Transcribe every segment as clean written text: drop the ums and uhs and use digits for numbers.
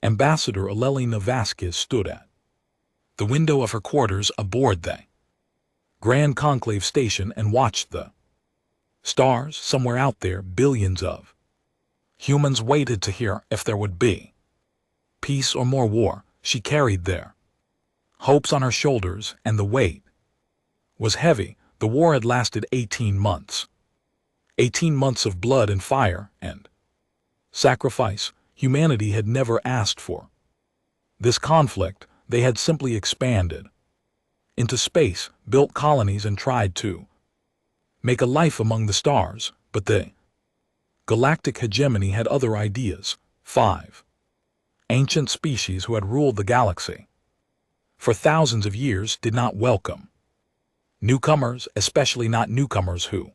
Ambassador Elelina Vasquez stood at the window of her quarters aboard the Grand Conclave Station and watched the stars. Somewhere out there, billions of humans waited to hear if there would be peace or more war. She carried their hopes on her shoulders, and the weight was heavy. The war had lasted 18 months. 18 months of blood and fire and sacrifice. Humanity had never asked for this conflict. They had simply expanded into space, built colonies, and tried to make a life among the stars. But the galactic hegemony had other ideas. 5 ancient species who had ruled the galaxy for thousands of years did not welcome newcomers, especially not newcomers who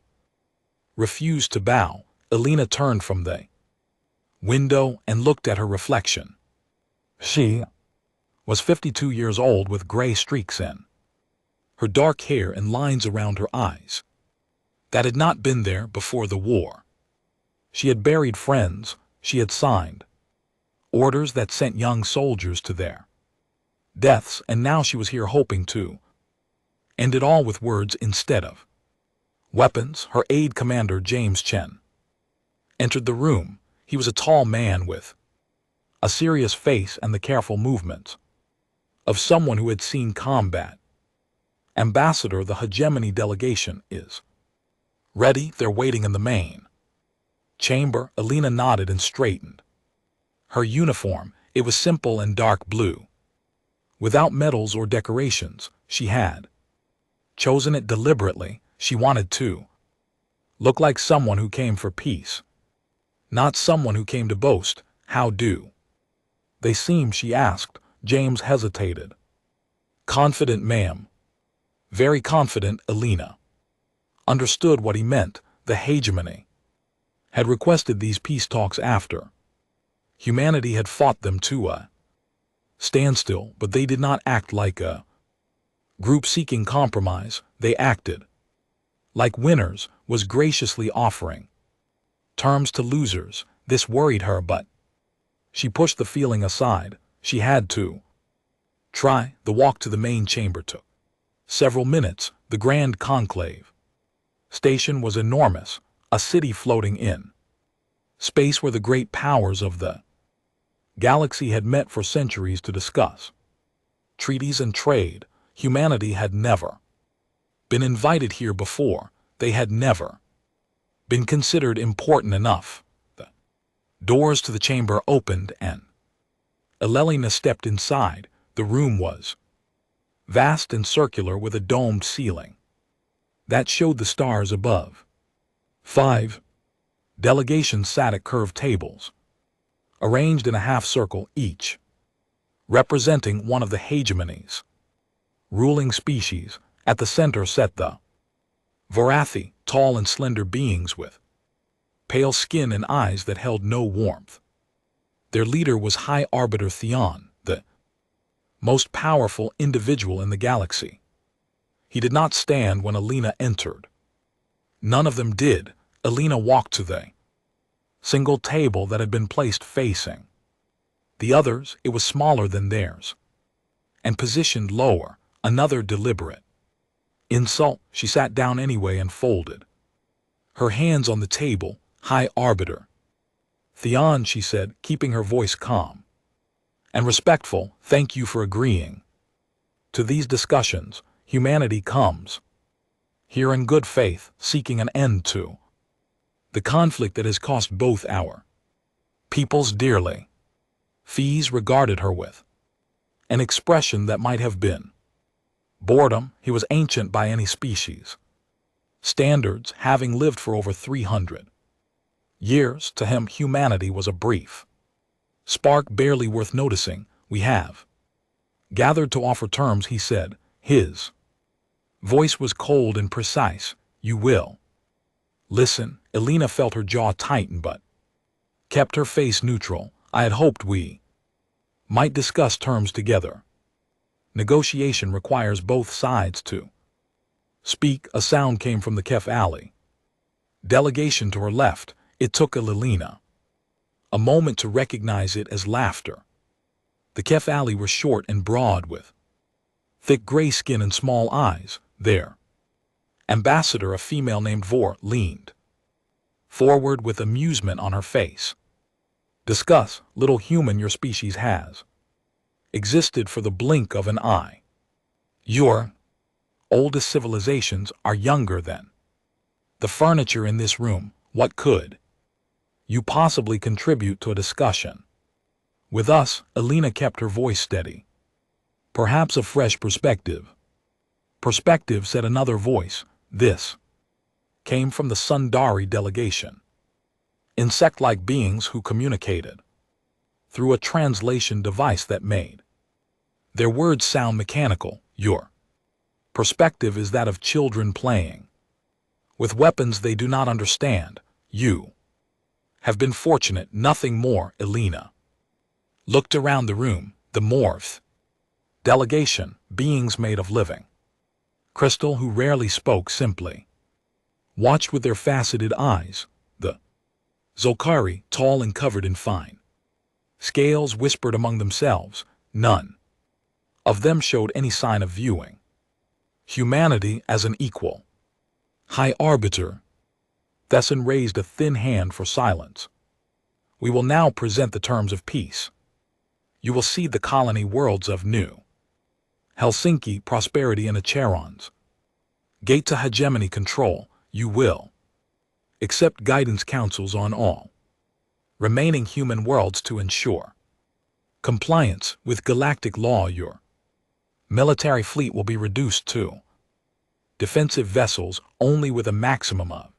refused to bow. Elena turned from the window and looked at her reflection. She was 52 years old, with gray streaks in her dark hair and lines around her eyes that had not been there before the war. She had buried friends. She had signed orders that sent young soldiers to their deaths, and now she was here hoping to end it all with words instead of weapons. Her aide commander, James Chen, entered the room. He was a tall man with a serious face and the careful movements of someone who had seen combat. Ambassador, the hegemony delegation is ready. They're waiting in the main chamber. Elena nodded and straightened her uniform. It was simple and dark blue, without medals or decorations. She had chosen it deliberately. She wanted to look like someone who came for peace, not someone who came to boast. How do they seem? She asked. James hesitated. Confident, ma'am. Very confident. Elena understood what he meant. The hegemony had requested these peace talks after humanity had fought them to a standstill, but they did not act like a group seeking compromise. They acted like winners, was graciously offering terms to losers. This worried her, but she pushed the feeling aside. She had to try. The walk to the main chamber took several minutes. The Grand Conclave Station was enormous, a city floating in space where the great powers of the galaxy had met for centuries to discuss treaties and trade. Humanity had never been invited here before. They had never been considered important enough. The doors to the chamber opened and Elelina stepped inside. The room was vast and circular, with a domed ceiling that showed the stars above. 5 delegations sat at curved tables, arranged in a half-circle, each representing one of the hegemony's ruling species. At the center sat the Varathi, tall and slender beings with pale skin and eyes that held no warmth. Their leader was High Arbiter Theon, the most powerful individual in the galaxy. He did not stand when Elena entered. None of them did. Elena walked to the single table that had been placed facing the others. It was smaller than theirs and positioned lower. Another deliberate insult. She sat down anyway and folded her hands on the table. High Arbiter Theon, she said, keeping her voice calm and respectful, thank you for agreeing to these discussions. Humanity comes here in good faith, seeking an end to the conflict that has cost both our peoples dearly. Fees regarded her with an expression that might have been boredom. He was ancient by any species standards, having lived for over 300 years. To him, humanity was a brief spark, barely worth noticing. We have gathered to offer terms, he said. His voice was cold and precise. You will listen. Elena felt her jaw tighten, but kept her face neutral. I had hoped we might discuss terms together. Negotiation requires both sides to speak. A sound came from the Kef alley delegation to her left. It took Elena a moment to recognize it as laughter. The HFY were short and broad with thick gray skin and small eyes. Their ambassador, a female named Vor, leaned forward with amusement on her face. Discuss, little human, your species has existed for the blink of an eye. Your oldest civilizations are younger than the furniture in this room. What could you possibly contribute to a discussion with us? Alina kept her voice steady. Perhaps a fresh perspective. Perspective, said another voice. This came from the Sundari delegation. Insect-like beings who communicated through a translation device that made their words sound mechanical. Your perspective is that of children playing with weapons they do not understand. You have been fortunate, nothing more. Alina looked around the room. The morph delegation, beings made of living crystal who rarely spoke, simply watched with their faceted eyes. The Zolkari, tall and covered in fine scales, whispered among themselves. None of them showed any sign of viewing humanity as an equal. High Arbiter Thesson raised a thin hand for silence. We will now present the terms of peace. You will cede the colony worlds of New Helsinki, prosperity, and Acheron's gate to hegemony control. You will accept guidance councils on all remaining human worlds to ensure compliance with galactic law. Your military fleet will be reduced to defensive vessels only, with a maximum of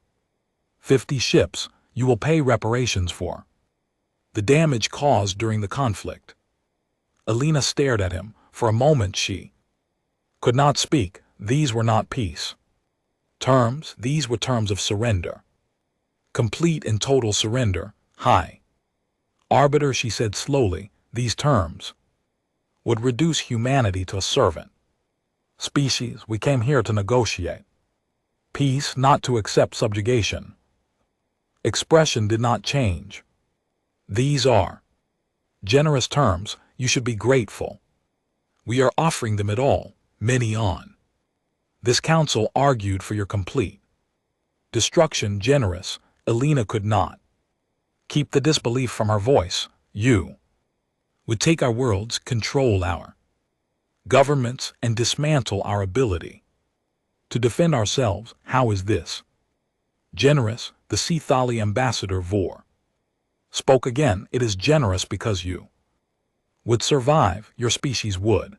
50 ships. You will pay reparations for the damage caused during the conflict. Alina stared at him. For a moment she could not speak. These were not peace terms, these were terms of surrender. Complete and total surrender. High Arbiter, she said slowly, these terms would reduce humanity to a servant species. We came here to negotiate peace, not to accept subjugation. Expression did not change. These are generous terms. You should be grateful. We are offering them at all. Many on this council argued for your complete destruction. Generous. Alina could not keep the disbelief from her voice. You would take our worlds, control our governments, and dismantle our ability to defend ourselves. How is this generous? The Sithali ambassador Vor spoke again. It is generous because you would survive. Your species would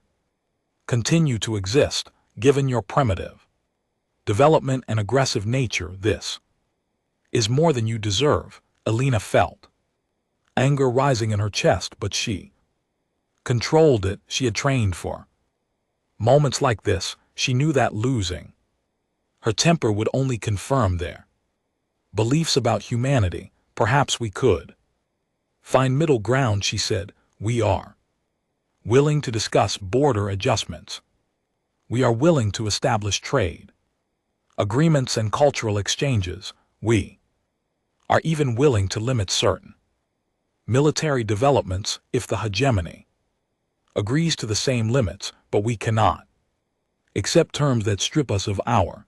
continue to exist, given your primitive development and aggressive nature. This is more than you deserve. Alina felt anger rising in her chest, but she controlled it. She had trained for moments like this. She knew that losing her temper would only confirm their beliefs about humanity. Perhaps we could find middle ground, she said. We are willing to discuss border adjustments. We are willing to establish trade agreements and cultural exchanges. We are even willing to limit certain military developments if the hegemony agrees to the same limits, but we cannot accept terms that strip us of our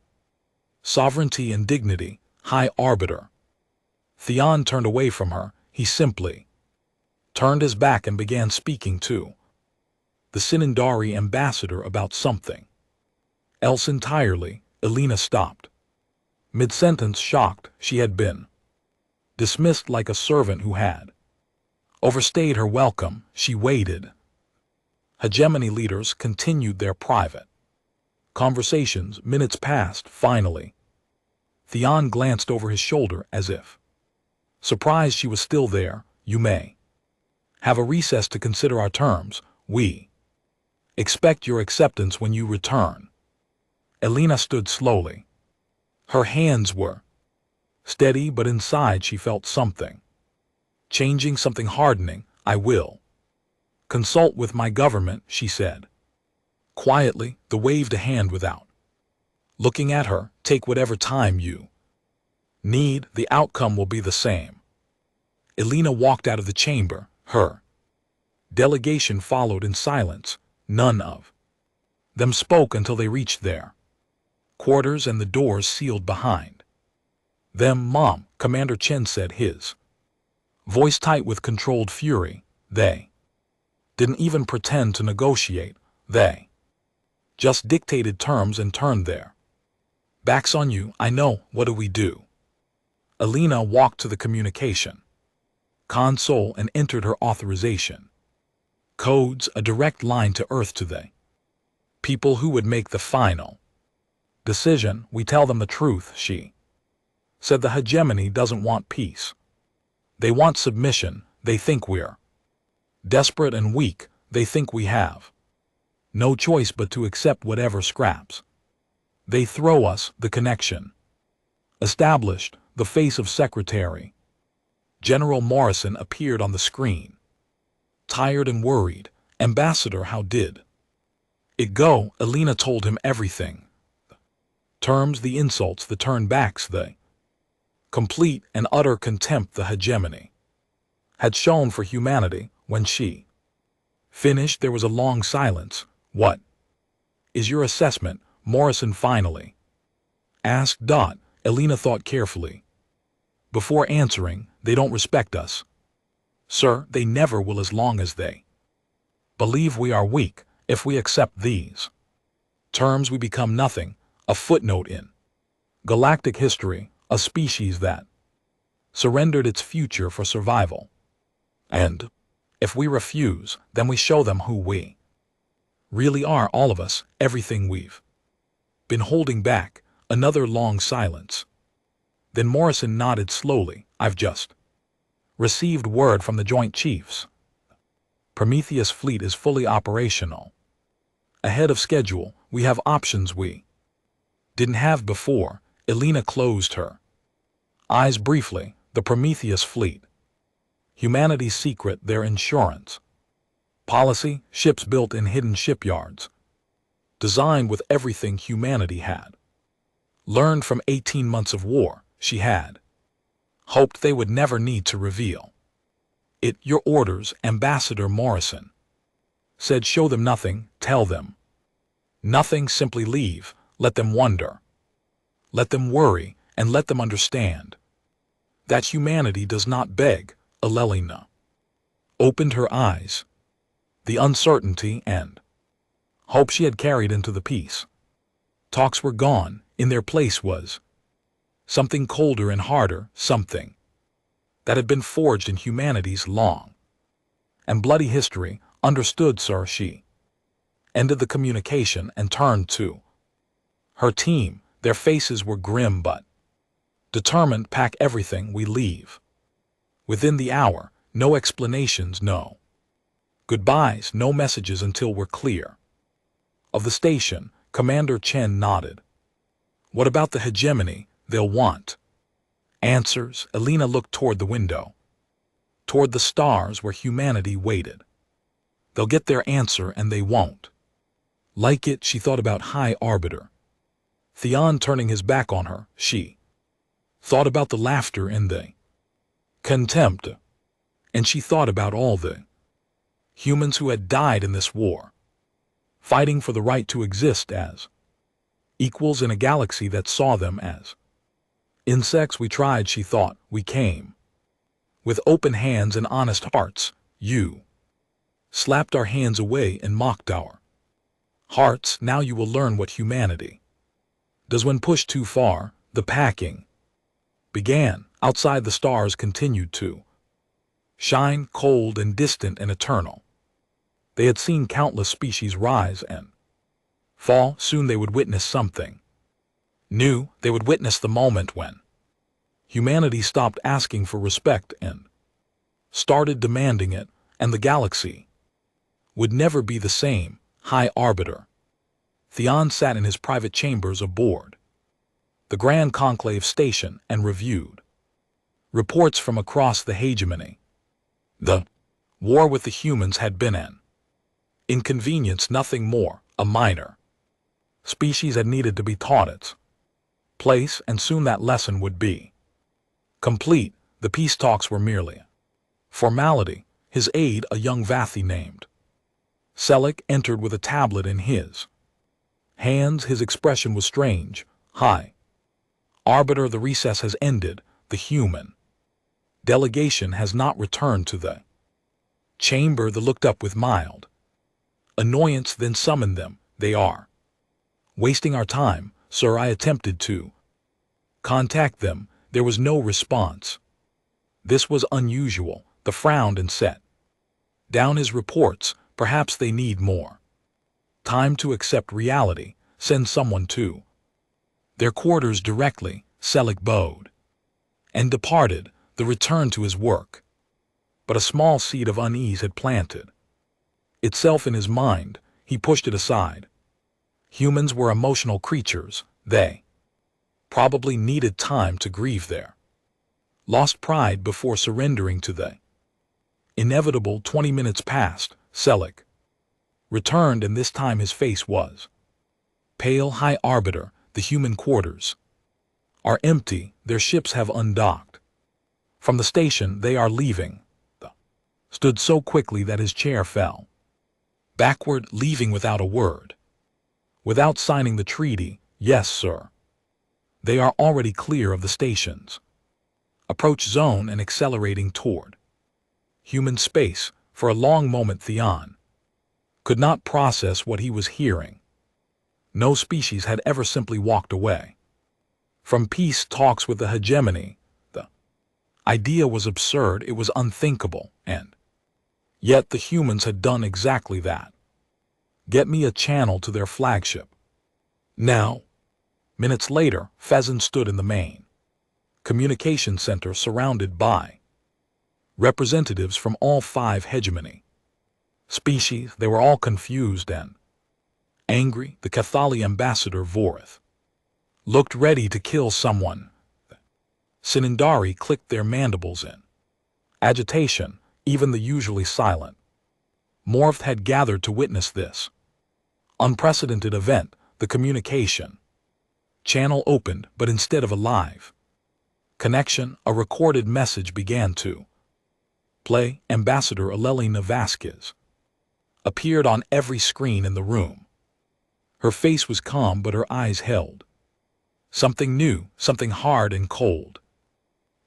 sovereignty and dignity. High Arbiter Theon turned away from her. He simply turned his back and began speaking to the Sinindari ambassador about something else entirely. Alina stopped mid-sentence, shocked. She had been dismissed like a servant who had overstayed her welcome. She waited. Hegemony leaders continued their private conversations. Minutes passed. Finally, Theon glanced over his shoulder as if surprised she was still there. You may have a recess to consider our terms. We expect your acceptance when you return. Alina stood slowly. Her hands were steady, but inside she felt something changing, something hardening. I will consult with my government, she said quietly. The waved a hand without looking at her. Take whatever time you need. The outcome will be the same. Alina walked out of the chamber. Her Delegation followed in silence. None of them spoke until they reached their quarters and the doors sealed behind them. "Mom," Commander Chen said, his voice tight with controlled fury. "They didn't even pretend to negotiate. They just dictated terms and turned their backs on you. I know. What do we do?" Alina walked to the communication console and entered her authorization codes, a direct line to Earth to the people who would make the final decision. "We tell them the truth," she said. "The hegemony doesn't want peace. They want submission. They think we're desperate and weak. They think we have no choice but to accept whatever scraps they throw us." The connection established. The face of Secretary General Morrison appeared on the screen. Tired and worried. "Ambassador, how did it go?" Alina told him everything. The terms, the insults, the turnbacks, the complete and utter contempt the hegemony had shown for humanity. When she finished, there was a long silence. "What is your assessment?" Morrison finally asked. Alina thought carefully before answering. "They don't respect us, sir. They never will as long as they believe we are weak. If we accept these terms, we become nothing, a footnote in galactic history, a species that surrendered its future for survival. And if we refuse, then we show them who we really are, all of us, everything we've been holding back." Another long silence. Then Morrison nodded slowly. "I've just received word from the Joint Chiefs. Prometheus fleet is fully operational. Ahead of schedule. We have options we didn't have before." Alina closed her eyes briefly. The Prometheus fleet. Humanity's secret, their insurance policy, ships built in hidden shipyards, designed with everything humanity had learned from 18 months of war. She had hoped they would never need to reveal it. "Your orders," Ambassador Morrison said. "Show them nothing, tell them nothing, simply leave. Let them wonder, let them worry, and let them understand that humanity does not beg." Alina opened her eyes. The uncertainty and hope she had carried into the peace talks were gone. In their place was something colder and harder, something that had been forged in humanity's long and bloody history. "Understood, sir." She ended the communication and turned to her team. Their faces were grim but determined. "Pack everything. We leave within the hour. No explanations, no goodbyes, no messages until we're clear of the station." Commander Chen nodded. "What about the hegemony? They'll want answers." Alina looked toward the window, toward the stars where humanity waited. "They'll get their answer and they won't like it." She thought about High Arbiter Theon turning his back on her. She thought about the laughter and the contempt. And she thought about all the humans who had died in this war, fighting for the right to exist as equals in a galaxy that saw them as insects. "We tried," she thought. "We came with open hands and honest hearts. You slapped our hands away and mocked our hearts. Now you will learn what humanity does when pushed too far." The packing began. Outside, the stars continued to shine, cold and distant and eternal. They had seen countless species rise and fall. Soon they would witness something new. They would witness the moment when humanity stopped asking for respect and started demanding it, and the galaxy would never be the same. High Arbiter Theon sat in his private chambers aboard the Grand Conclave station and reviewed reports from across the hegemony. The war with the humans had been an inconvenience, nothing more. A minor species had needed to be taught its place, and soon that lesson would be complete. The peace talks were merely formality. His aide, a young Vathi named Selik, entered with a tablet in his hands. His expression was strange. "Hi, Arbiter, the recess has ended. The human delegation has not returned to the chamber." They looked up with mild annoyance, then summoned them. "They are wasting our time, sir." I attempted to contact them. There was no response. This was unusual. They frowned and set down his reports. "Perhaps they need more time to accept reality. Send someone to their quarters directly." Selik bowed and departed, the return to his work. But a small seed of unease had planted itself in his mind. He pushed it aside. Humans were emotional creatures. They probably needed time to grieve their lost pride before surrendering to the inevitable. 20 minutes passed. Selik returned, and this time his face was pale. "High Arbiter, the human quarters are empty. Their ships have undocked from the station. They are leaving." Stood so quickly that his chair fell backward. "Leaving without a word? Without signing the treaty?" "Yes, sir. They are already clear of the station's approach zone and accelerating toward human space." For a long moment Theon could not process what he was hearing. No species had ever simply walked away from peace talks with the hegemony. The idea was absurd, it was unthinkable, and yet the humans had done exactly that. Get me a channel to their flagship now. Minutes later, Pheasant stood in the main communication center surrounded by representatives from all 5 hegemony species. They were all confused and angry. The Cathali ambassador Vorith looked ready to kill someone. The Sinindari clicked their mandibles in agitation. Even the usually silent Morph had gathered to witness this unprecedented event. The communication channel opened, but instead of a live connection, a recorded message began to play. Ambassador Elelina Vasquez appeared on every screen in the room. Her face was calm, but her eyes held something new, something hard and cold.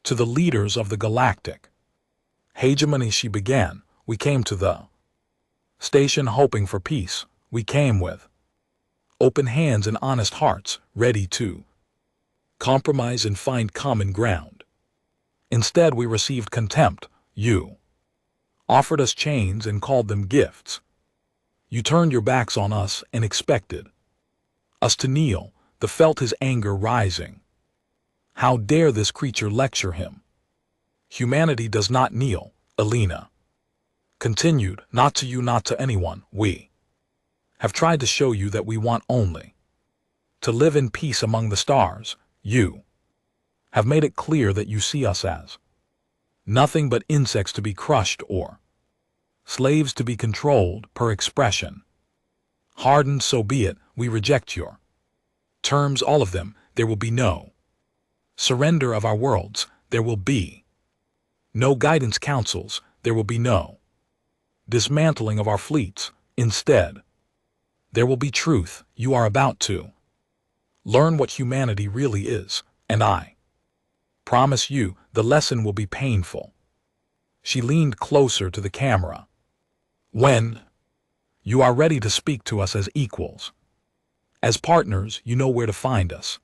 "To the leaders of the Galactic hegemony," she began, "we came to the station hoping for peace. We came with open hands and honest hearts, ready to compromise and find common ground. Instead, we received contempt. You offered us chains and called them gifts. You turned your backs on us and expected us to kneel." The felt his anger rising. How dare this creature lecture him? "Humanity does not kneel," Elena continued. "Not to you, not to anyone. We have tried to show you that we want only to live in peace among the stars. You have made it clear that you see us as nothing but insects to be crushed or slaves to be controlled." Per expression hardened. "So be it. We reject your terms, all of them. There will be no surrender of our worlds. There will be no guidance councils. There will be no dismantling of our fleets. Instead, there will be truth. You are about to learn what humanity really is, and I promise you, the lesson will be painful." She leaned closer to the camera. "When you are ready to speak to us as equals, as partners, you know where to find us.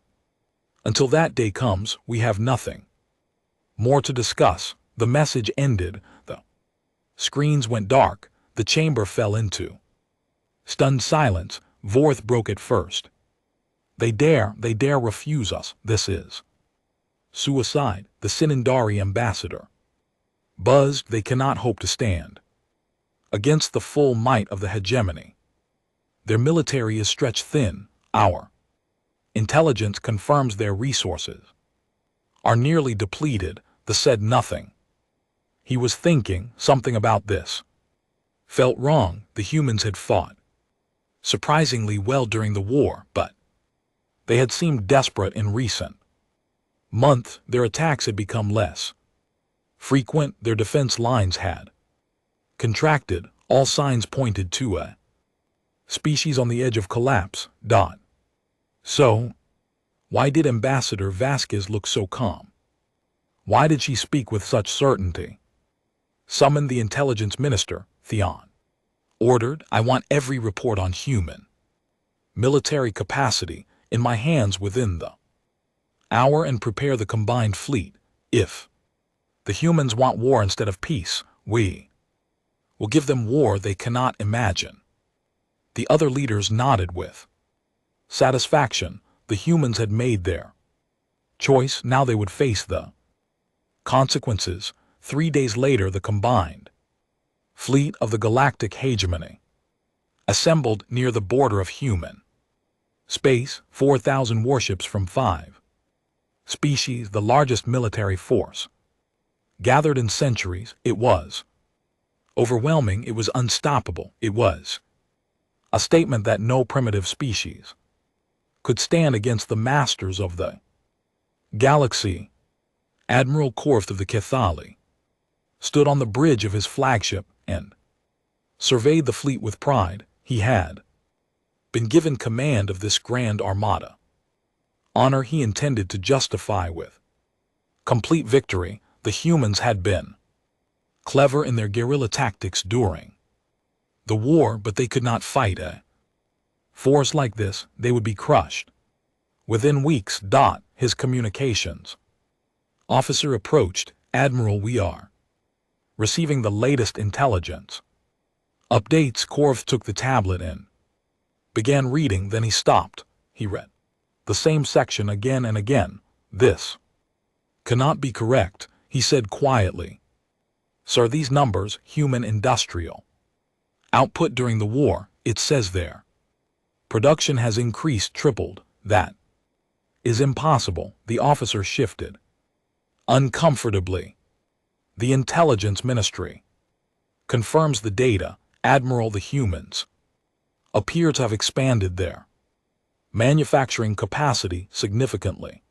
Until that day comes, we have nothing more to discuss." The message ended. The screens went dark. The chamber fell into stunned silence. Vorth broke it first. They dare refuse us. This is suicide." The Sinindari ambassador buzzed. "They cannot hope to stand against the full might of the hegemony. Their military is stretched thin. Our intelligence confirms their resources are nearly depleted." The said nothing. He was thinking something about this felt wrong. The humans had fought surprisingly well during the war, but they had seemed desperate in recent months. Their attacks had become less frequent. Their defense lines had Contracted, all signs pointed to a species on the edge of collapse. So, why did Ambassador Vasquez look so calm? Why did she speak with such certainty? Summon the intelligence minister, Theon. Ordered, I want every report on human military capacity in my hands within the hour and prepare the combined fleet. If the humans want war instead of peace, we will give them war they cannot imagine. The other leaders nodded with satisfaction. The humans had made their choice, now they would face the consequences. 3 days later, the combined fleet of the Galactic hegemony assembled near the border of human space. 4,000 warships from 5 species, the largest military force gathered in centuries. It was overwhelming, it was unstoppable, it was a statement that no primitive species could stand against the masters of the galaxy. Admiral Korth of the Cathali stood on the bridge of his flagship and surveyed the fleet with pride. He had been given command of this grand armada, honor he intended to justify with complete victory. The humans had been clever in their guerrilla tactics during the war, but they could not fight a force like this. They would be crushed within weeks. His communications officer approached. Admiral, we are receiving the latest intelligence updates. Korth took the tablet and began reading, then he stopped. He read the same section again and again. This cannot be correct, he said quietly. Sir, these numbers, human industrial output during the war, it says there. Production has increased, tripled. That is impossible. The officer shifted uncomfortably. The intelligence ministry confirms the data. Admiral, the humans appear to have expanded their manufacturing capacity significantly.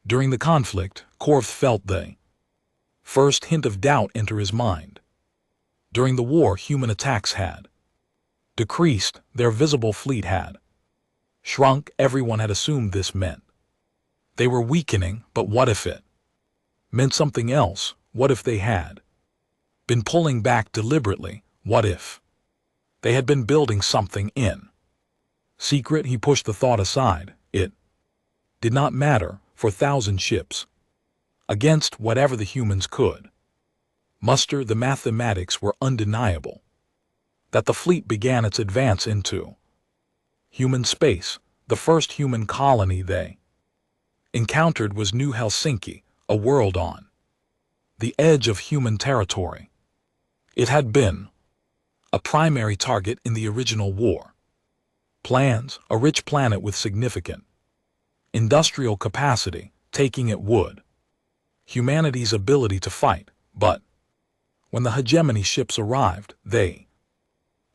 During the conflict, Korth felt the first hint of doubt enter his mind. During the war, human attacks had decreased, their visible fleet had shrunk. Everyone had assumed this meant they were weakening, but what if it meant something else? What if they had been pulling back deliberately? What if they had been building something in secret? He pushed the thought aside. It did not matter. For 1,000 ships against whatever the humans could muster, the mathematics were undeniable. That the fleet began its advance into human space. The first human colony they encountered was New Helsinki, a world on the edge of human territory. It had been a primary target in the original war plans, a rich planet with significant industrial capacity. Taking it would humanity's ability to fight, but when the hegemony ships arrived, they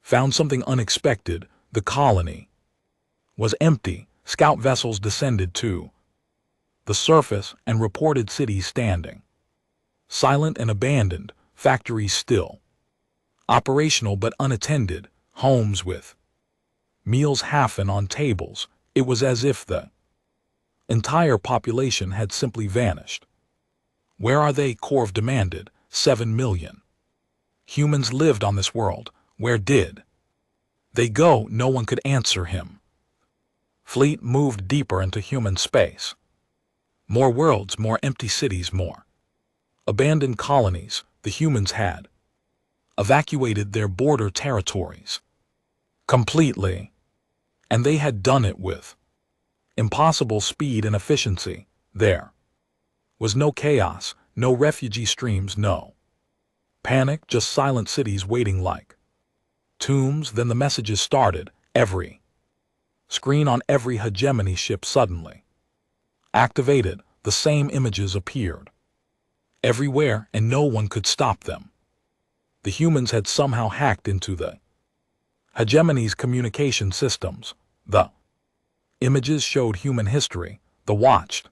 found something unexpected. The colony was empty. Scout vessels descended to the surface and reported cities standing silent and abandoned, factories still operational but unattended, homes with meals half-eaten on tables. It was as if the entire population had simply vanished. Where are they? Korth demanded. 7 million humans lived on this world. Where did they go? No one could answer him. Fleet moved deeper into human space. More worlds, more empty cities, more abandoned colonies. The humans had evacuated their border territories completely, and they had done it with impossible speed and efficiency. There was no chaos, no refugee streams, no panic, just silent cities waiting like tombs. Then the messages started. Every screen on every hegemony ship suddenly activated. The same images appeared everywhere, and no one could stop them. The humans had somehow hacked into the hegemony's communication systems. The images showed human history. The watched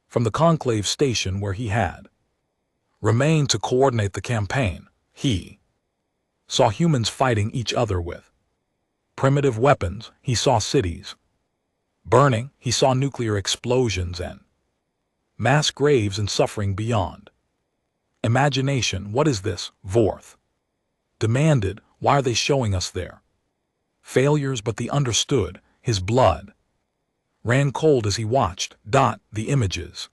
from the conclave station where he had remained to coordinate the campaign. He saw humans fighting each other with primitive weapons. He saw cities burning. He saw nuclear explosions and mass graves and suffering beyond imagination. What is this? Vorth demanded. Why are they showing us their failures? But they understood. His blood ran cold as he watched. The images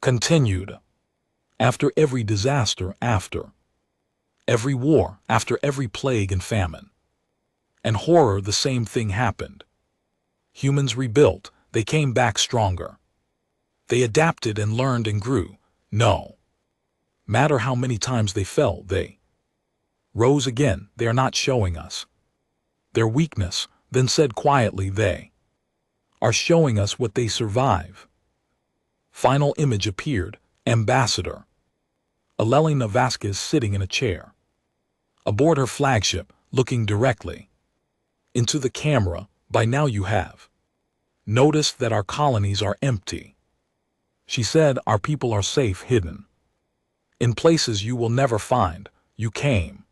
continued. After every disaster, after every war, after every plague and famine and horror, the same thing happened. Humans rebuilt. They came back stronger. They adapted and learned and grew. No matter how many times they fell, they rose again. They are not showing us their weakness, then said quietly, they are showing us what they survive. Final image appeared. Ambassador Elena Vasquez sitting in a chair aboard her flagship, looking directly into the camera. By now you have noticed that our colonies are empty. She said, our people are safe, hidden in places you will never find. You came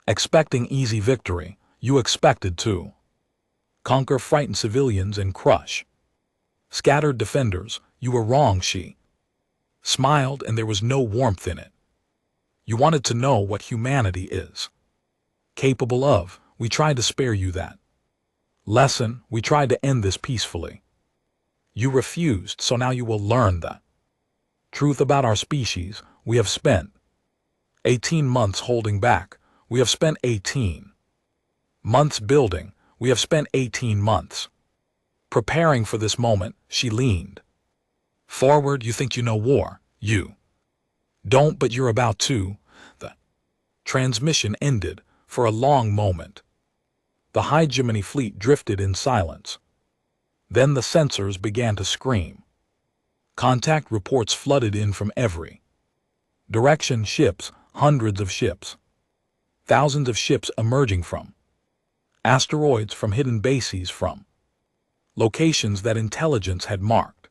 expecting easy victory. You expected to conquer frightened civilians and crush scattered defenders. You were wrong. She smiled, and there was no warmth in it. You wanted to know what humanity is capable of. We tried to spare you that lesson. We tried to end this peacefully. You refused, so now you will learn the truth about our species. We have spent 18 months holding back. We have spent 18 months building. We have spent 18 months preparing for this moment. She leaned forward. You think you know war. You don't, but you're about to. The transmission ended. For a long moment, the hegemony fleet drifted in silence. Then the sensors began to scream. Contact reports flooded in from every direction. Ships, hundreds of ships, thousands of ships emerging from asteroids, from hidden bases, from locations that intelligence had marked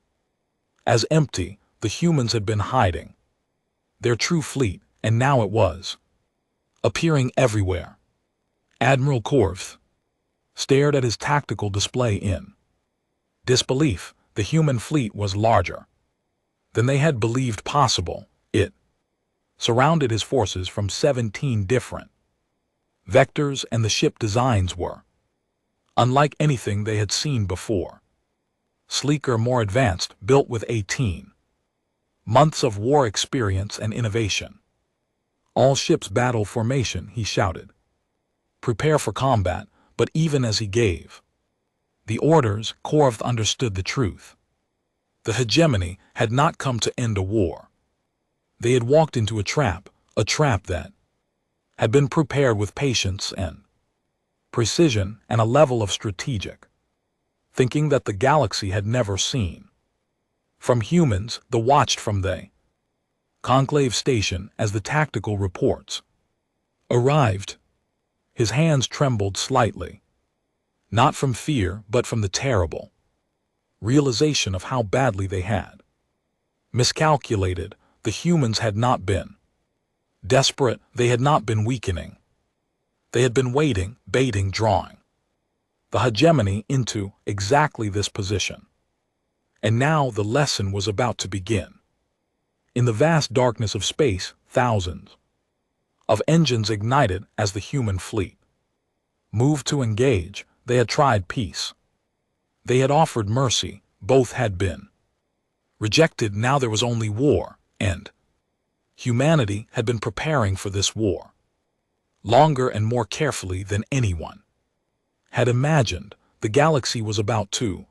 as empty. The humans had been hiding their true fleet, and now it was appearing everywhere. Admiral Korth stared at his tactical display in disbelief. The human fleet was larger than they had believed possible. It surrounded his forces from 17 different vectors, and the ship designs were unlike anything they had seen before. Sleeker, more advanced, built with 18 months of war experience and innovation. All ships battle formation, he shouted. Prepare for combat. But even as he gave the orders, Korth understood the truth. The hegemony had not come to end a war. They had walked into a trap that had been prepared with patience and precision and a level of strategic thinking that the galaxy had never seen. From humans, the watched from the conclave station as the tactical reports arrived. His hands trembled slightly, not from fear, but from the terrible realization of how badly they had miscalculated. The humans had not been desperate. They had not been weakening. They had been waiting, baiting, drawing the hegemony into exactly this position. And now the lesson was about to begin. In the vast darkness of space, thousands of engines ignited as the human fleet moved to engage. They had tried peace. They had offered mercy. Both had been rejected. Now there was only war, and humanity had been preparing for this war longer and more carefully than anyone had imagined. The galaxy was about to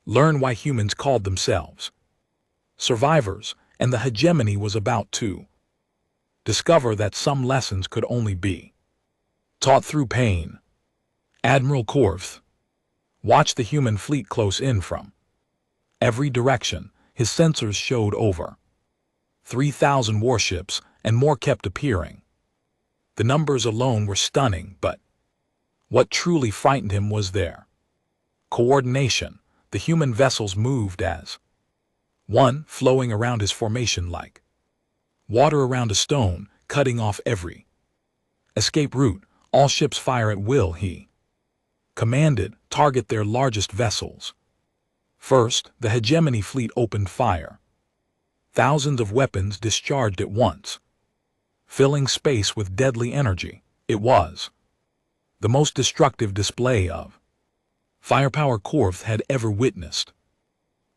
learn why humans called themselves survivors, and the hegemony was about to discover that some lessons could only be taught through pain. Admiral Korth watched the human fleet close in from every direction. His sensors showed over 3,000 warships, and more kept appearing. The numbers alone were stunning, but what truly frightened him was their coordination. The human vessels moved as one, flowing around his formation like water around a stone, cutting off every Escape route. All ships fire at will, he commanded. Target their largest vessels. First, the hegemony fleet opened fire. Thousands of weapons discharged at once, filling space with deadly energy. It was the most destructive display of firepower Korth had ever witnessed.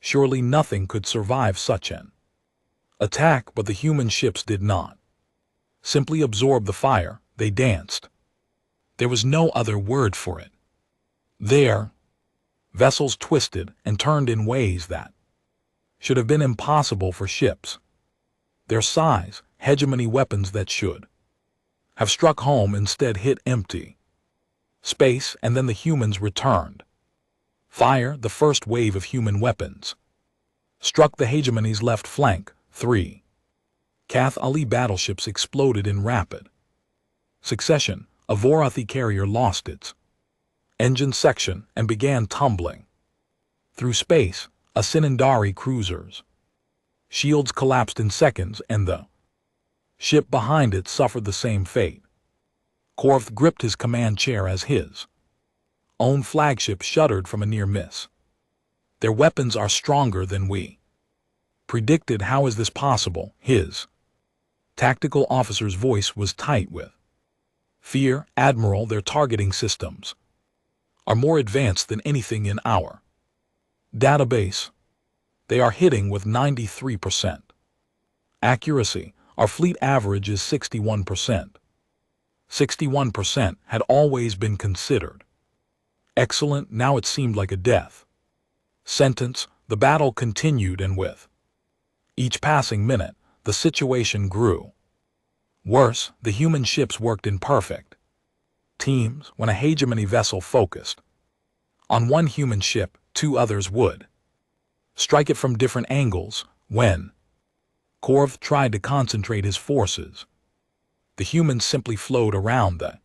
Surely nothing could survive such an attack, but the human ships did not simply absorb the fire, they danced. There was no other word for it. Their vessels twisted and turned in ways that should have been impossible for ships their size. Hegemony weapons that should have struck home instead hit empty space, and then the humans returned fire. The first wave of human weapons struck the hegemony's left flank. 3 Kath Ali battleships exploded in rapid succession. A Vorathi carrier lost its engine section and began tumbling through space. A Sinandari cruiser's shields collapsed in seconds, and the ship behind it suffered the same fate. Korth gripped his command chair as his own flagship shuddered from a near miss. Their weapons are stronger than we predicted. How is this possible? His tactical officer's voice was tight with fear. Admiral, their targeting systems are more advanced than anything in our database. They are hitting with 93% accuracy. Our fleet average is 61%. 61% had always been considered excellent. Now it seemed like a death sentence. The battle continued, and with each passing minute, the situation grew worse. The human ships worked in perfect teams. When a hegemony vessel focused on one human ship, 2 others would strike it from different angles. When Korth tried to concentrate his forces, the humans simply flowed around the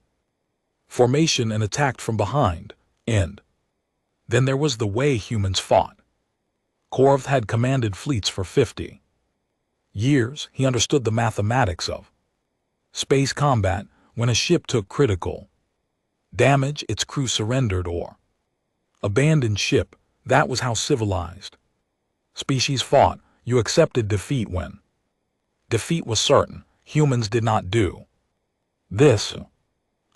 formation and attacked from behind. And then there was the way humans fought. Korth had commanded fleets for 50 years. He understood the mathematics of space combat. When a ship took critical damage, its crew surrendered or abandoned ship. That was how civilized species fought. You accepted defeat when defeat was certain. Humans did not do this.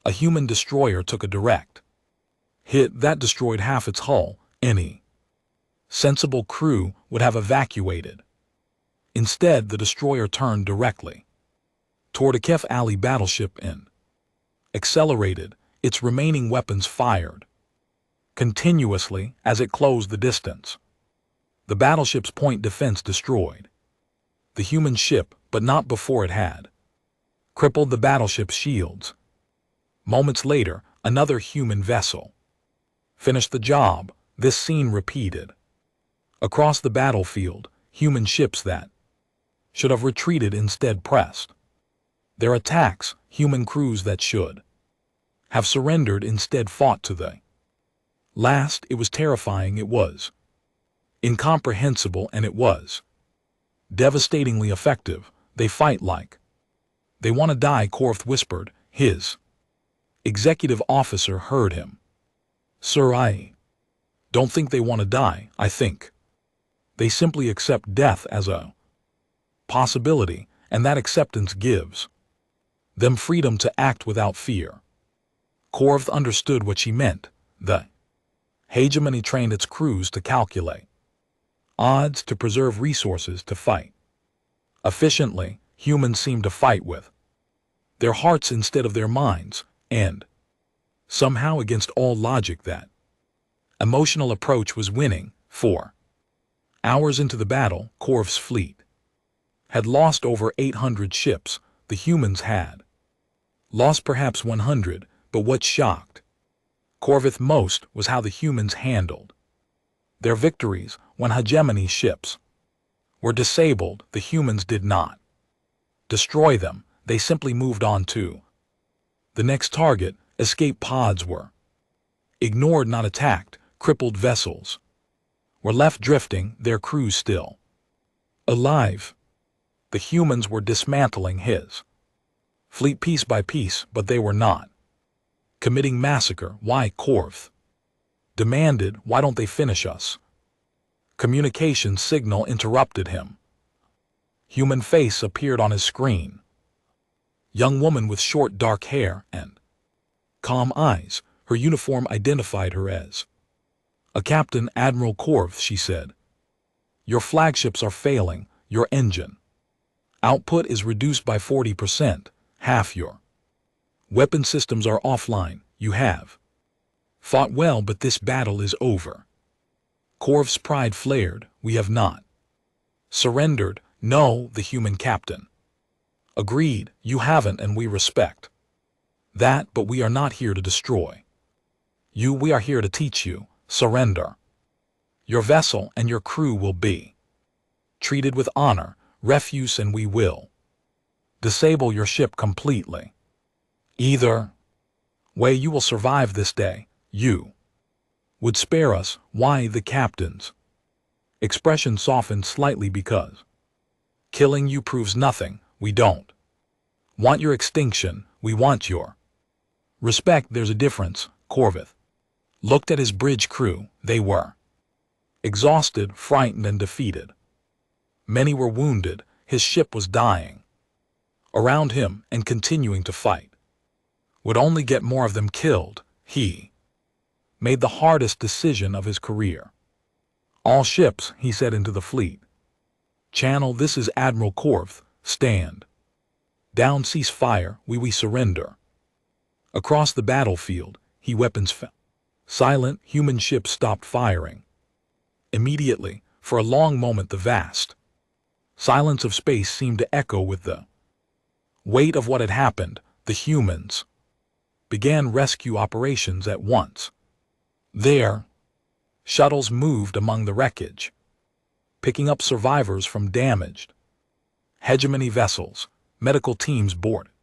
A human destroyer took a direct hit that destroyed half its hull. Any sensible crew would have evacuated. Instead, the destroyer turned directly toward a Kef Ali battleship and accelerated. Its remaining weapons fired continuously as it closed the distance. The battleship's point defense destroyed the human ship, but not before it had crippled the battleship's shields. Moments later, another human vessel finished the job. This scene repeated across the battlefield. Human ships that should have retreated instead pressed their attacks. Human crews that should have surrendered instead fought to the last. It was terrifying. It was incomprehensible, and it was devastatingly effective. They fight like they want to die, Korth whispered. His executive officer heard him. Sir, I don't think they want to die. I think they simply accept death as a possibility, and that acceptance gives them freedom to act without fear. Korth understood what she meant. The hegemony trained its crews to calculate odds, to preserve resources, to fight efficiently. Humans seemed to fight with their hearts instead of their minds, and somehow, against all logic, that emotional approach was winning. 4 hours into the battle, Korth's fleet had lost over 800 ships. The humans had lost perhaps 100, but what shocked Korth most was how the humans handled their victories. When hegemony ships were disabled, the humans did not destroy them. They simply moved on to the next target. Escape pods were ignored, not attacked. Crippled vessels were left drifting, their crews still alive. The humans were dismantling his Fleet piece by piece, but they were not. Committing massacre, why Korth? Demanded, why don't they finish us? Communication signal interrupted him. Human face appeared on his screen. Young woman with short dark hair and calm eyes. Her uniform identified her as a Captain Admiral Korth, she said. Your flagships are failing, your engine output is reduced by 40%, half your weapon systems are offline, you have fought well but this battle is over. Korth's pride flared, we have not surrendered, no, the human captain agreed, you haven't and we respect that, but we are not here to destroy you, we are here to teach you, surrender. Your vessel and your crew will be treated with honor, refuse, and we will disable your ship completely. Either way you will survive this day, you would spare us, why the captain's expression softened slightly because killing you proves nothing, we don't want your extinction, we want your respect. There's a difference, Korth looked at his bridge crew, they were exhausted, frightened, and defeated. Many were wounded, his ship was dying around him and continuing to fight would only get more of them killed. He made the hardest decision of his career. All ships, he said into the fleet channel, this is Admiral Korth, stand down, cease fire, we surrender. Across the battlefield, weapons fell. Silent, human ships stopped firing. Immediately, for a long moment, the vast silence of space seemed to echo with the weight of what had happened. The humans began rescue operations at once. Their shuttles moved among the wreckage, picking up survivors from damaged hegemony vessels. Medical teams boarded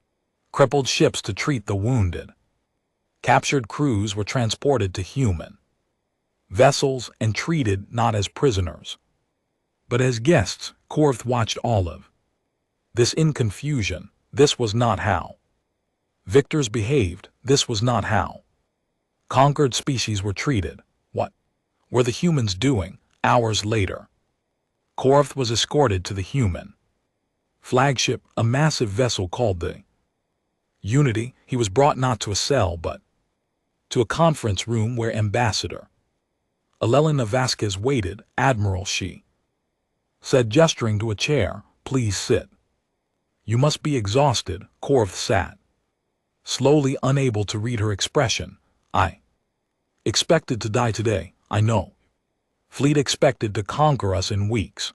crippled ships to treat the wounded. Captured crews were transported to human vessels and treated not as prisoners, but as guests. Korth watched all of this in confusion. This was not how victors behaved. This was not how conquered species were treated. What were the humans doing? Hours later, Korth was escorted to the human flagship, a massive vessel called the Unity. He was brought not to a cell but to a conference room where Ambassador Elena Vasquez waited. Admiral, she said, gesturing to a chair, please sit. You must be exhausted. Korth sat slowly, unable to read her expression. I expected to die today, I know. Fleet expected to conquer us in weeks.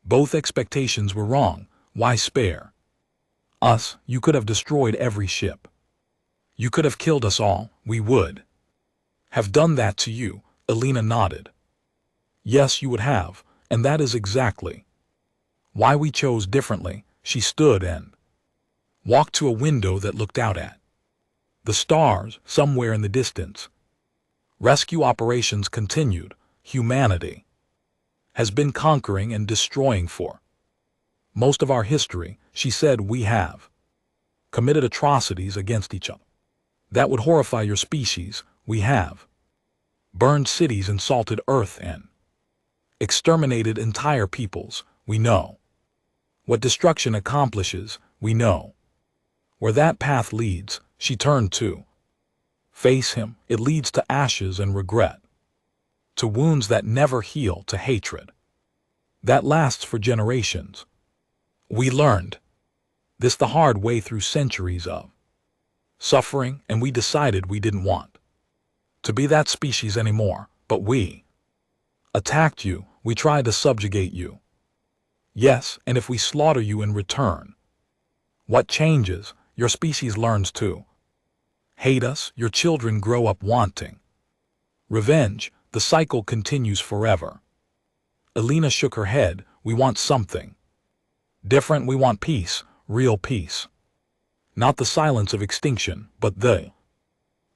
Both expectations were wrong. Why spare us? You could have destroyed every ship. You could have killed us all. We would have done that to you. Elena nodded. Yes, you would have, and that is exactly why we chose differently. She stood and walked to a window that looked out at the stars somewhere in the distance. Rescue operations continued. Humanity has been conquering and destroying for most of our history, she said. We have committed atrocities against each other that would horrify your species. We have burned cities and salted earth and exterminated entire peoples. We know what destruction accomplishes. We know where that path leads. She turned to face him. It leads to ashes and regret, to wounds that never heal, to hatred that lasts for generations. We learned this the hard way through centuries of suffering, and we decided we didn't want to be that species anymore. But we attacked you. We tried to subjugate you. Yes, and if we slaughter you in return, what changes? Your species learns to hate us. Your children grow up wanting revenge. The cycle continues forever. Elena shook her head. We want something different. We want peace, real peace. Not the silence of extinction, but the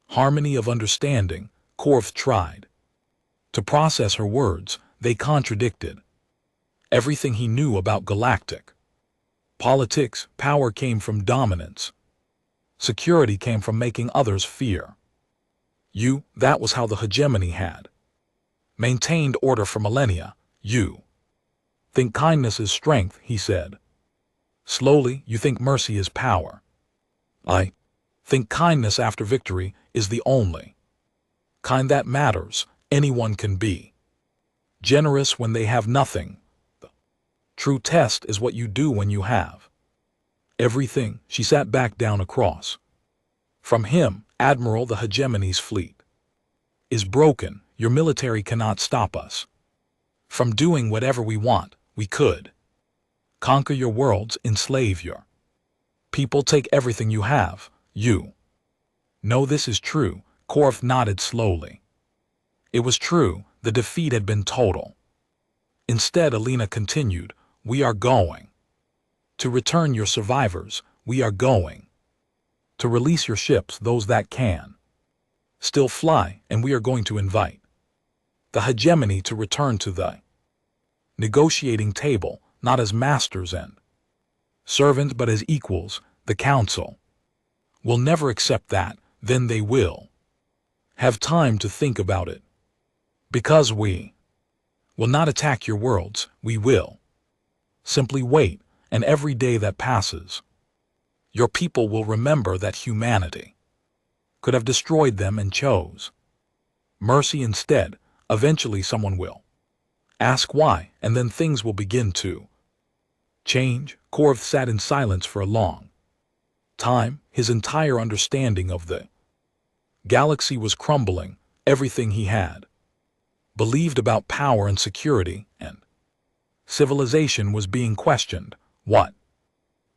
harmony of understanding. Korth tried to process her words. They contradicted everything he knew about Galactic. Politics, power came from dominance. Security came from making others fear. That was how the hegemony had maintained order for millennia. You think kindness is strength, he said. Slowly, you think mercy is power. I think kindness after victory is the only kind that matters. Anyone can be generous when they have nothing. The true test is what you do when you have everything. She sat back down across from him. Admiral, the hegemony's fleet is broken. Your military cannot stop us from doing whatever we want. We could conquer your worlds, enslave your people, take everything you have. You know this is true. Korth nodded slowly. It was true. The defeat had been total. Instead, Alina continued, we are going to return your survivors. We are going to release your ships, those that can still fly, and we are going to invite the hegemony to return to the negotiating table, not as masters and servants, but as equals. The council will never accept that. Then they will have time to think about it. Because we will not attack your worlds, we will simply wait, and every day that passes, your people will remember that humanity could have destroyed them and chose mercy instead. Eventually someone will ask why, and then things will begin to change. Korth sat in silence for a long time. His entire understanding of the galaxy was crumbling. Everything he had believed about power and security and civilization was being questioned. What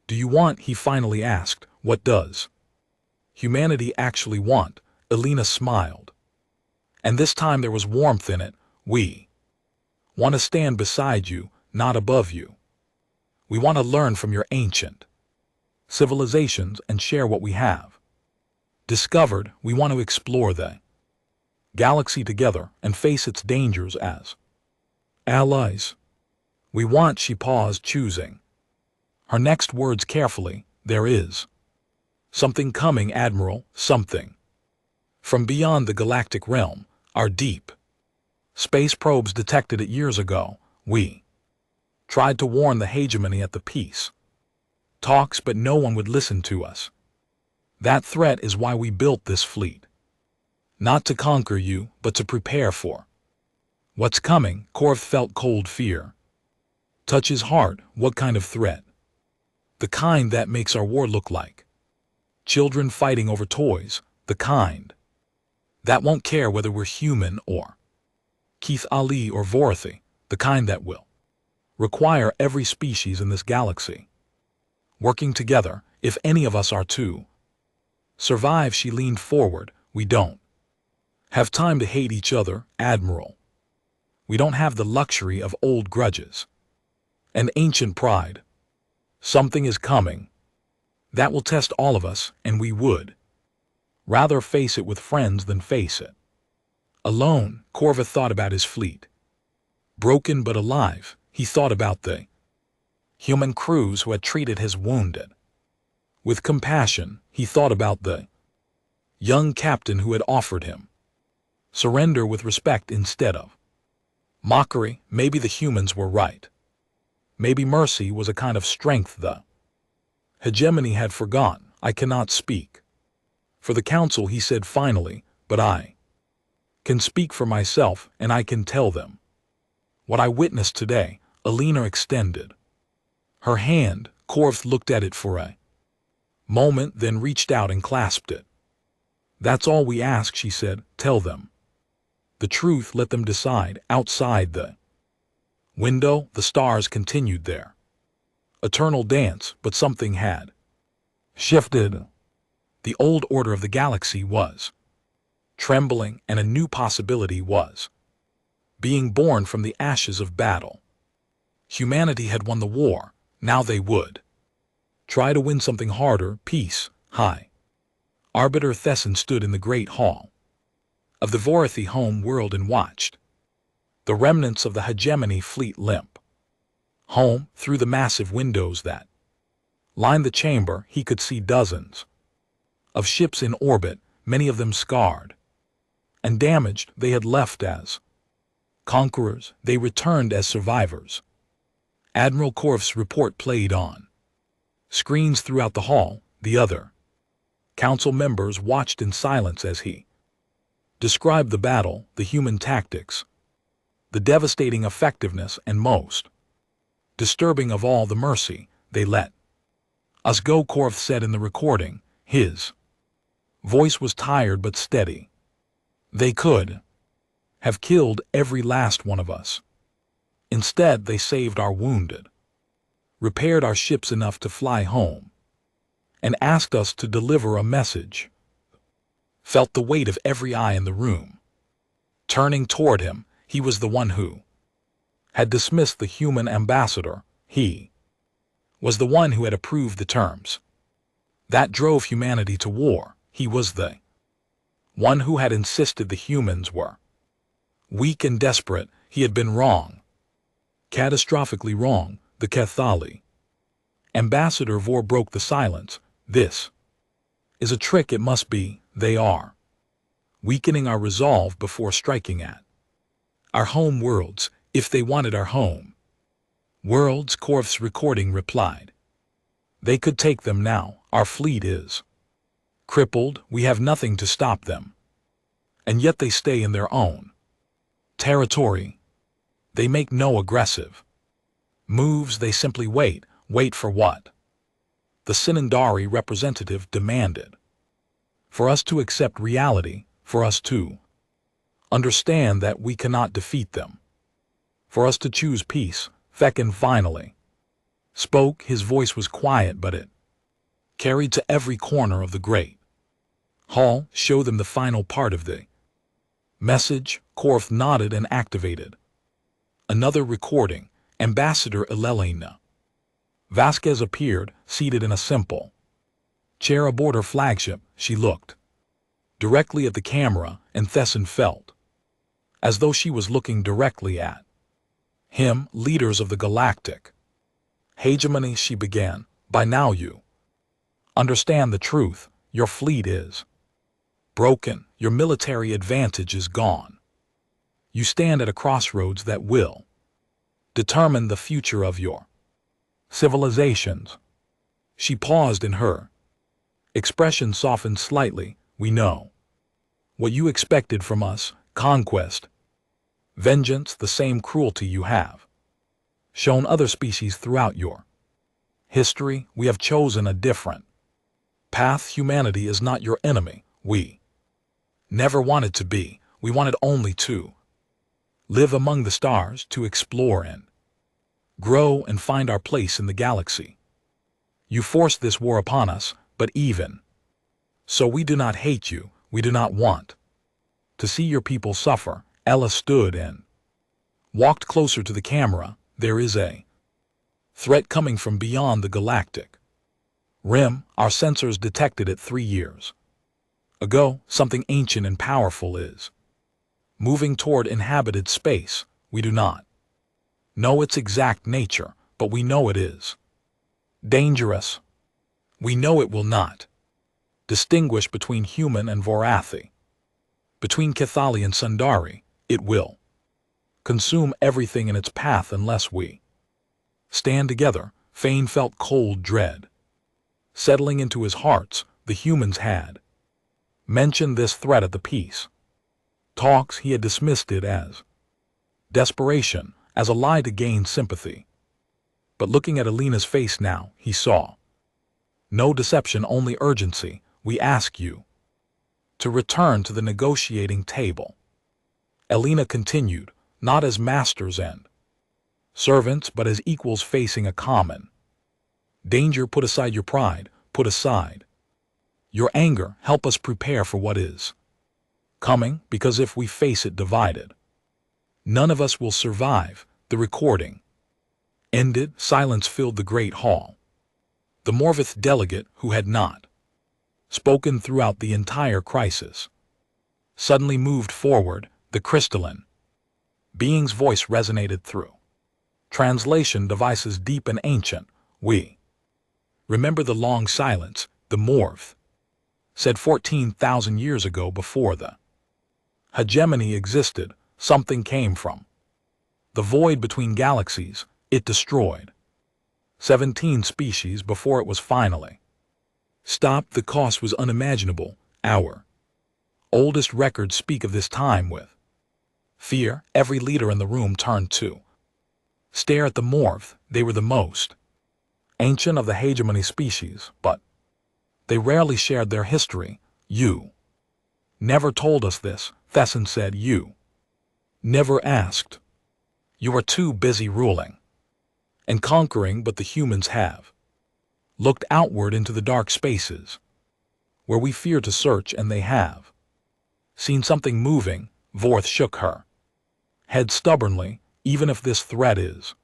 do you want? He finally asked. What does humanity actually want? Alina smiled, and this time there was warmth in it. We want to stand beside you, not above you. We want to learn from your ancient civilizations and share what we have discovered. We want to explore the galaxy together and face its dangers as allies. We want, she paused, choosing her next words carefully, there is something coming, Admiral, something from beyond the galactic realm. Our deep space probes detected it years ago. We tried to warn the hegemony at the peace talks, but no one would listen to us. That threat is why we built this fleet. Not to conquer you, but to prepare for what's coming. Korth felt cold fear touch his heart. What kind of threat? The kind that makes our war look like children fighting over toys. The kind that won't care whether we're human or Keith Ali or Vorothy. The kind that will require every species in this galaxy working together. If any of us are to survive, she leaned forward, we don't have time to hate each other, Admiral. We don't have the luxury of old grudges and ancient pride. Something is coming that will test all of us, and we would rather face it with friends than face it alone. Korva thought about his fleet. Broken but alive. He thought about the human crews who had treated his wounded with compassion. He thought about the young captain who had offered him surrender with respect instead of mockery. Maybe the humans were right. Maybe mercy was a kind of strength the hegemony had forgotten. I cannot speak for the council, he said finally, but I can speak for myself, and I can tell them what I witnessed today. Alina extended her hand. Korth looked at it for a moment, then reached out and clasped it. That's all we ask, she said. Tell them the truth. Let them decide. Outside the window, the stars continued their eternal dance, but something had shifted. The old order of the galaxy was trembling, and a new possibility was being born from the ashes of battle. Humanity had won the war. Now they would try to win something harder, peace. High Arbiter Thesson stood in the great hall of the Vorothy home world and watched the remnants of the hegemony fleet limp home through the massive windows that lined the chamber. He could see dozens of ships in orbit, many of them scarred and damaged. They had left as conquerors, they returned as survivors. Admiral Korf's report played on screens throughout the hall. The other council members watched in silence as he described the battle, the human tactics, the devastating effectiveness, and most disturbing of all, the mercy they let us go. Korf said in the recording. His voice was tired but steady. They could have killed every last one of us. Instead, they saved our wounded, repaired our ships enough to fly home, and asked us to deliver a message. Felt the weight of every eye in the room turning toward him. He was the one who had dismissed the human ambassador. He was the one who had approved the terms that drove humanity to war. He was the one who had insisted the humans were weak and desperate. He had been wrong, catastrophically wrong. The Cathali ambassador Vor broke the silence. This is a trick. It must be. They are weakening our resolve before striking at our home worlds. If they wanted our home worlds, Korf's recording replied, they could take them now. Our fleet is crippled. We have nothing to stop them. And yet they stay in their own territory. They make no aggressive moves. They simply wait. Wait for what? The Sinandari representative demanded. For us to accept reality, for us to understand that we cannot defeat them, for us to choose peace. Fekhan finally spoke. His voice was quiet, but it carried to every corner of the great hall. Show them the final part of the message. Korf nodded and activated another recording. Ambassador Elena Vasquez appeared, seated in a simple chair aboard her flagship. She looked directly at the camera, and Thesson felt as though she was looking directly at him. Leaders of the Galactic hegemony, she began, by now you understand the truth. Your fleet is broken. Your military advantage is gone. You stand at a crossroads that will determine the future of your civilizations. She paused, and her expression softened slightly. We know what you expected from us: conquest, vengeance, the same cruelty you have shown other species throughout your history. We have chosen a different path. Humanity is not your enemy. We never wanted to be. We wanted only to live among the stars, to explore and grow and find our place in the galaxy. You forced this war upon us, but even so, we do not hate you. We do not want to see your people suffer. Ella stood and walked closer to the camera. There is a threat coming from beyond the galactic rim. Our sensors detected it 3 years ago. Something ancient and powerful is moving toward inhabited space. We do not know its exact nature, but we know it is dangerous. We know it will not distinguish between human and Vorathi, between Cathali and Sundari. It will consume everything in its path unless we stand together. Fane felt cold dread settling into his hearts. The humans had mentioned this threat at the peace talks. He had dismissed it as desperation, as a lie to gain sympathy. But looking at Elena's face now, he saw no deception, only urgency. We ask you to return to the negotiating table. Elena continued, not as masters and servants, but as equals facing a common danger. Put aside your pride, put aside your anger. Help us prepare for what is coming, because if we face it divided, none of us will survive. The recording ended. Silence filled the great hall. The Morvith delegate, who had not spoken throughout the entire crisis, suddenly moved forward. The crystalline being's voice resonated through translation devices, deep and ancient. We Remember the long silence, the morph, said 14,000 years ago before the hegemony existed, something came from the void between galaxies. It destroyed 17 species before it was finally stopped. The cost was unimaginable. Our oldest records speak of this time with fear. Every leader in the room turned to stare at the morph. They were the most ancient of the hegemony species, but they rarely shared their history. You never told us this, Thesson said. You never asked. You are too busy ruling and conquering, but the humans have looked outward into the dark spaces where we fear to search, and they have seen something moving. Vorth shook her head stubbornly. Even if this threat is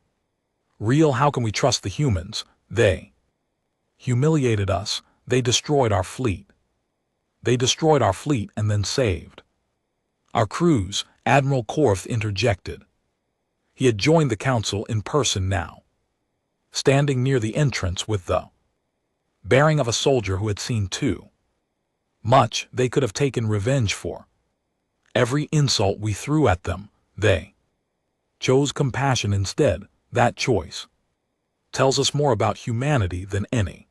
real, how can we trust the humans? They humiliated us. They destroyed our fleet. They destroyed our fleet and then saved our crews. Admiral Korth interjected. He had joined the council in person now, standing near the entrance with the bearing of a soldier who had seen too much. They could have taken revenge for every insult we threw at them. They chose compassion instead. That choice tells us more about humanity than any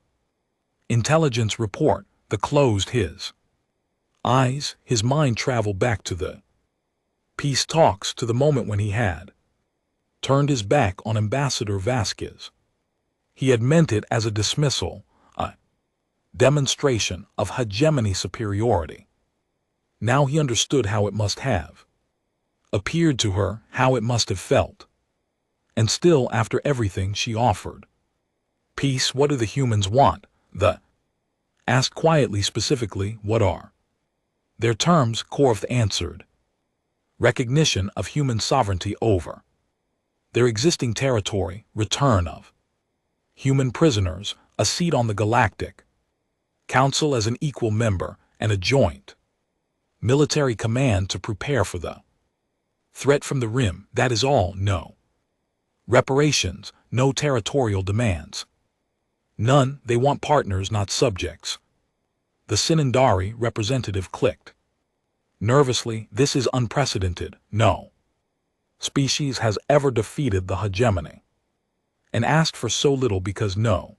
intelligence report. The closed his eyes. His mind traveled back to the peace talks, to the moment when he had turned his back on Ambassador Vasquez. He had meant it as a dismissal, a demonstration of hegemony superiority. Now he understood how it must have appeared to her, how it must have felt. And still, after everything she offered peace, what do the humans want? The asked quietly. Specifically, what are their terms? Korth answered. Recognition of human sovereignty over their existing territory, return of human prisoners, a seat on the Galactic Council as an equal member, and a joint military command to prepare for the threat from the Rim. That is all. No reparations, no territorial demands. None. They want partners, not subjects. The Sinandari representative clicked nervously. This is unprecedented. No species has ever defeated the hegemony and asked for so little, because no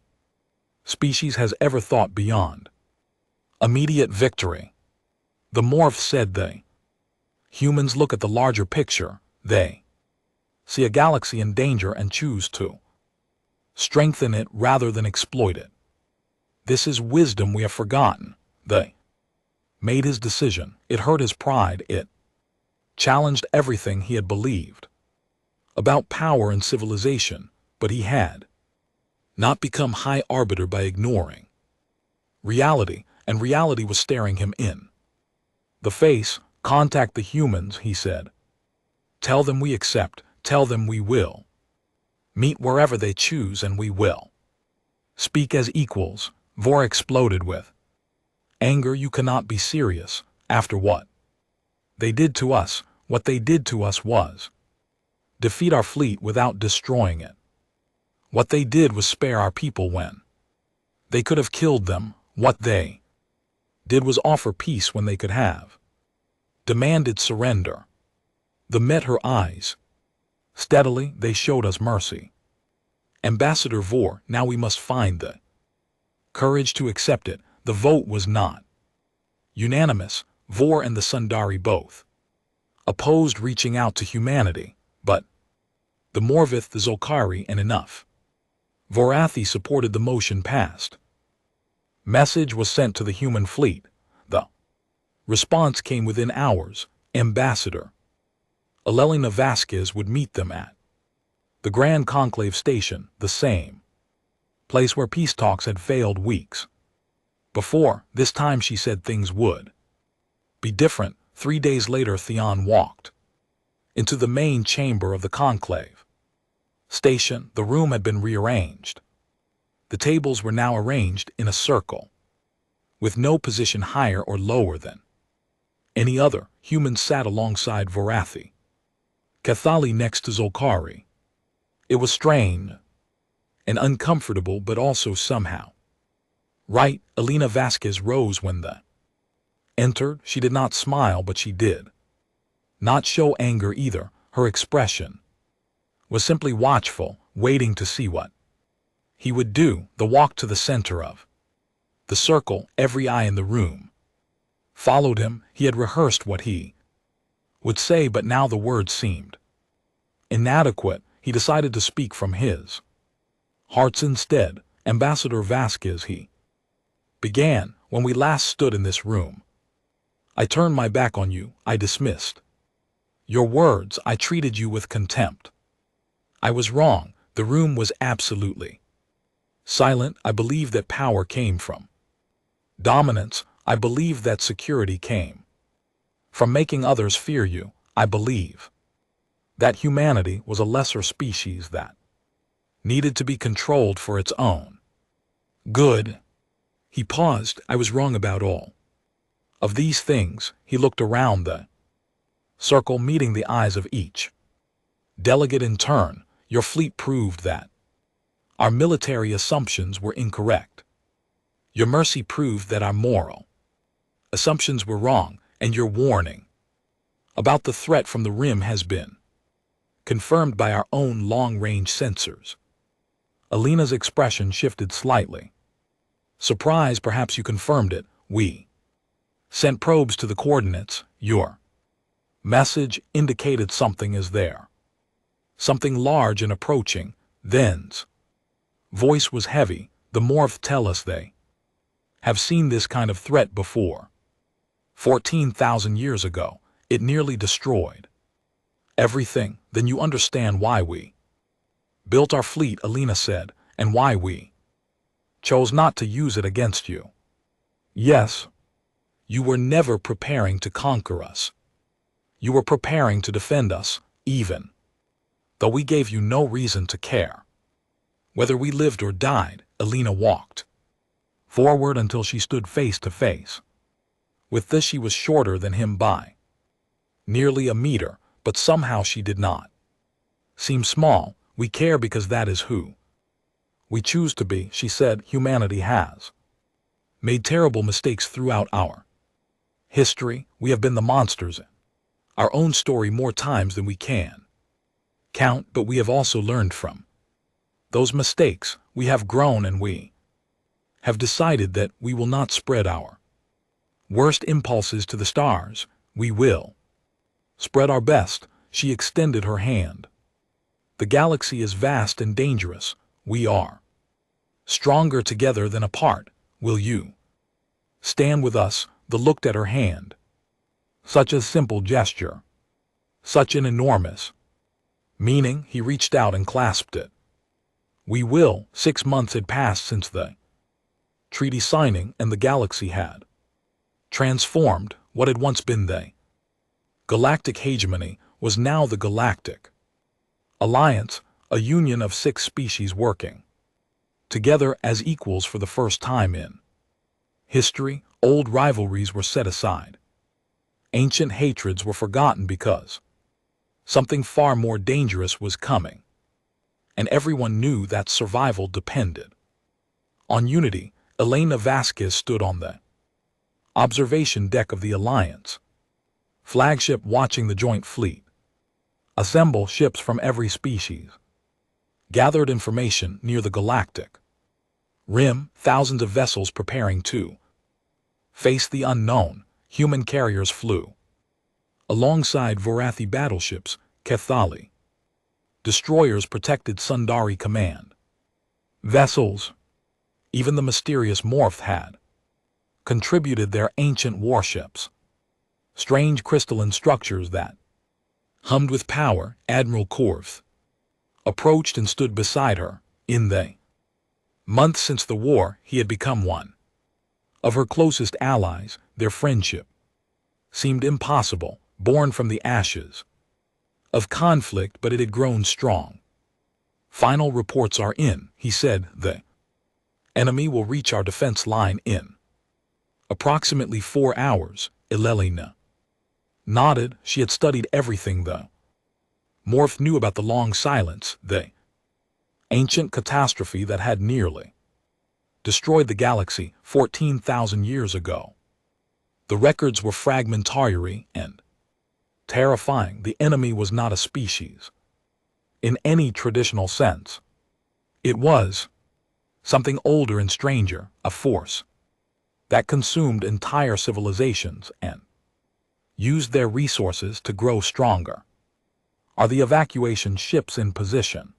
species has ever thought beyond immediate victory. The morph said. They humans look at the larger picture. They see a galaxy in danger and choose to strengthen it rather than exploit it. This is wisdom we have forgotten. They made his decision. It hurt his pride. It challenged everything he had believed about power and civilization, but he had not become high arbiter by ignoring reality, and reality was staring him in the face. Contact the humans, he said. Tell them we accept. Tell them we will meet wherever they choose, and we will speak as equals. Vor exploded with anger. You cannot be serious. After what they did to us, what they did to us was defeat our fleet without destroying it. What they did was spare our people when they could have killed them. What they did was offer peace when they could have demanded surrender. The met her eyes steadily. They showed us mercy. Ambassador Vor, now we must find the courage to accept it. The vote was not unanimous. Vor and the Sundari both opposed reaching out to humanity, but the Morvith, the Zolkari, and enough Vorathi supported the motion passed. Message was sent to the human fleet. The response came within hours. Ambassador Elelina Vasquez would meet them at the Grand Conclave Station, the same place where peace talks had failed weeks before. This time she said things would be different. 3 days later, Theon walked into the main chamber of the Conclave Station. The room had been rearranged. The tables were now arranged in a circle, with no position higher or lower than any other. Humans sat alongside Vorathi, Cathali next to Zolkari. It was strained and uncomfortable, but also somehow Right, Elena Vasquez rose when they entered. She did not smile, but she did not show anger either. Her expression was simply watchful, waiting to see what he would do. The walk to the center of the circle, every eye in the room followed him. He had rehearsed what he would say, but now the words seemed inadequate. He decided to speak from his hearts instead. Ambassador Vasquez, he began, when we last stood in this room, I turned my back on you. I dismissed your words. I treated you with contempt. I was wrong. The room was absolutely silent. I believed that power came from dominance. I believed that security came from making others fear you. I believe that humanity was a lesser species that needed to be controlled for its own good. He paused. I was wrong about all of these things. He looked around the circle, meeting the eyes of each delegate in turn. Your fleet proved that our military assumptions were incorrect. Your mercy proved that our moral assumptions were wrong, and your warning about the threat from the rim has been confirmed by our own long-range sensors. Elena's expression shifted slightly. Surprise, perhaps you confirmed it. We sent probes to the coordinates. Your message indicated something is there. Something large and approaching. Then's voice was heavy. The Morph tell us they have seen this kind of threat before. 14,000 years ago, it nearly destroyed everything. Then you understand why we built our fleet, Elena said, and why we chose not to use it against you. Yes, you were never preparing to conquer us. You were preparing to defend us, even though we gave you no reason to care whether we lived or died. Elena walked forward until she stood face to face. With this, she was shorter than him by nearly a meter, but somehow she did not seem small. We care because that is who we choose to be, she said. Humanity has made terrible mistakes throughout our history. We have been the monsters in our own story more times than we can count, but we have also learned from those mistakes. We have grown, and we have decided that we will not spread our worst impulses to the stars. We will spread our best. She extended her hand. The galaxy is vast and dangerous. We are stronger together than apart. Will you stand with us? The looked at her hand. Such a simple gesture. Such an enormous meaning. He reached out and clasped it. We will. 6 months had passed since the treaty signing, and the galaxy had transformed. What had once been the galactic hegemony was now the Galactic Alliance, a union of 6 species working together as equals for the first time in history. Old rivalries were set aside. Ancient hatreds were forgotten because something far more dangerous was coming. And everyone knew that survival depended on unity. Elena Vasquez stood on the observation deck of the Alliance flagship, watching the joint fleet assemble. Ships from every species gathered information near the galactic rim. Thousands of vessels preparing to face the unknown. Human carriers flew alongside Vorathi battleships. Cathali destroyers protected Sundari command vessels. Even the mysterious Morph had contributed their ancient warships. Strange crystalline structures that hummed with power. Admiral Korth approached and stood beside her. In the months since the war, he had become one of her closest allies. Their friendship seemed impossible, born from the ashes of conflict, but it had grown strong. Final reports are in, he said. The enemy will reach our defense line in approximately 4 hours. Elena nodded. She had studied everything the Morph knew about the long silence, the ancient catastrophe that had nearly destroyed the galaxy 14,000 years ago. The records were fragmentary and terrifying. The enemy was not a species in any traditional sense. It was something older and stranger, a force that consumed entire civilizations and used their resources to grow stronger. Are the evacuation ships in position?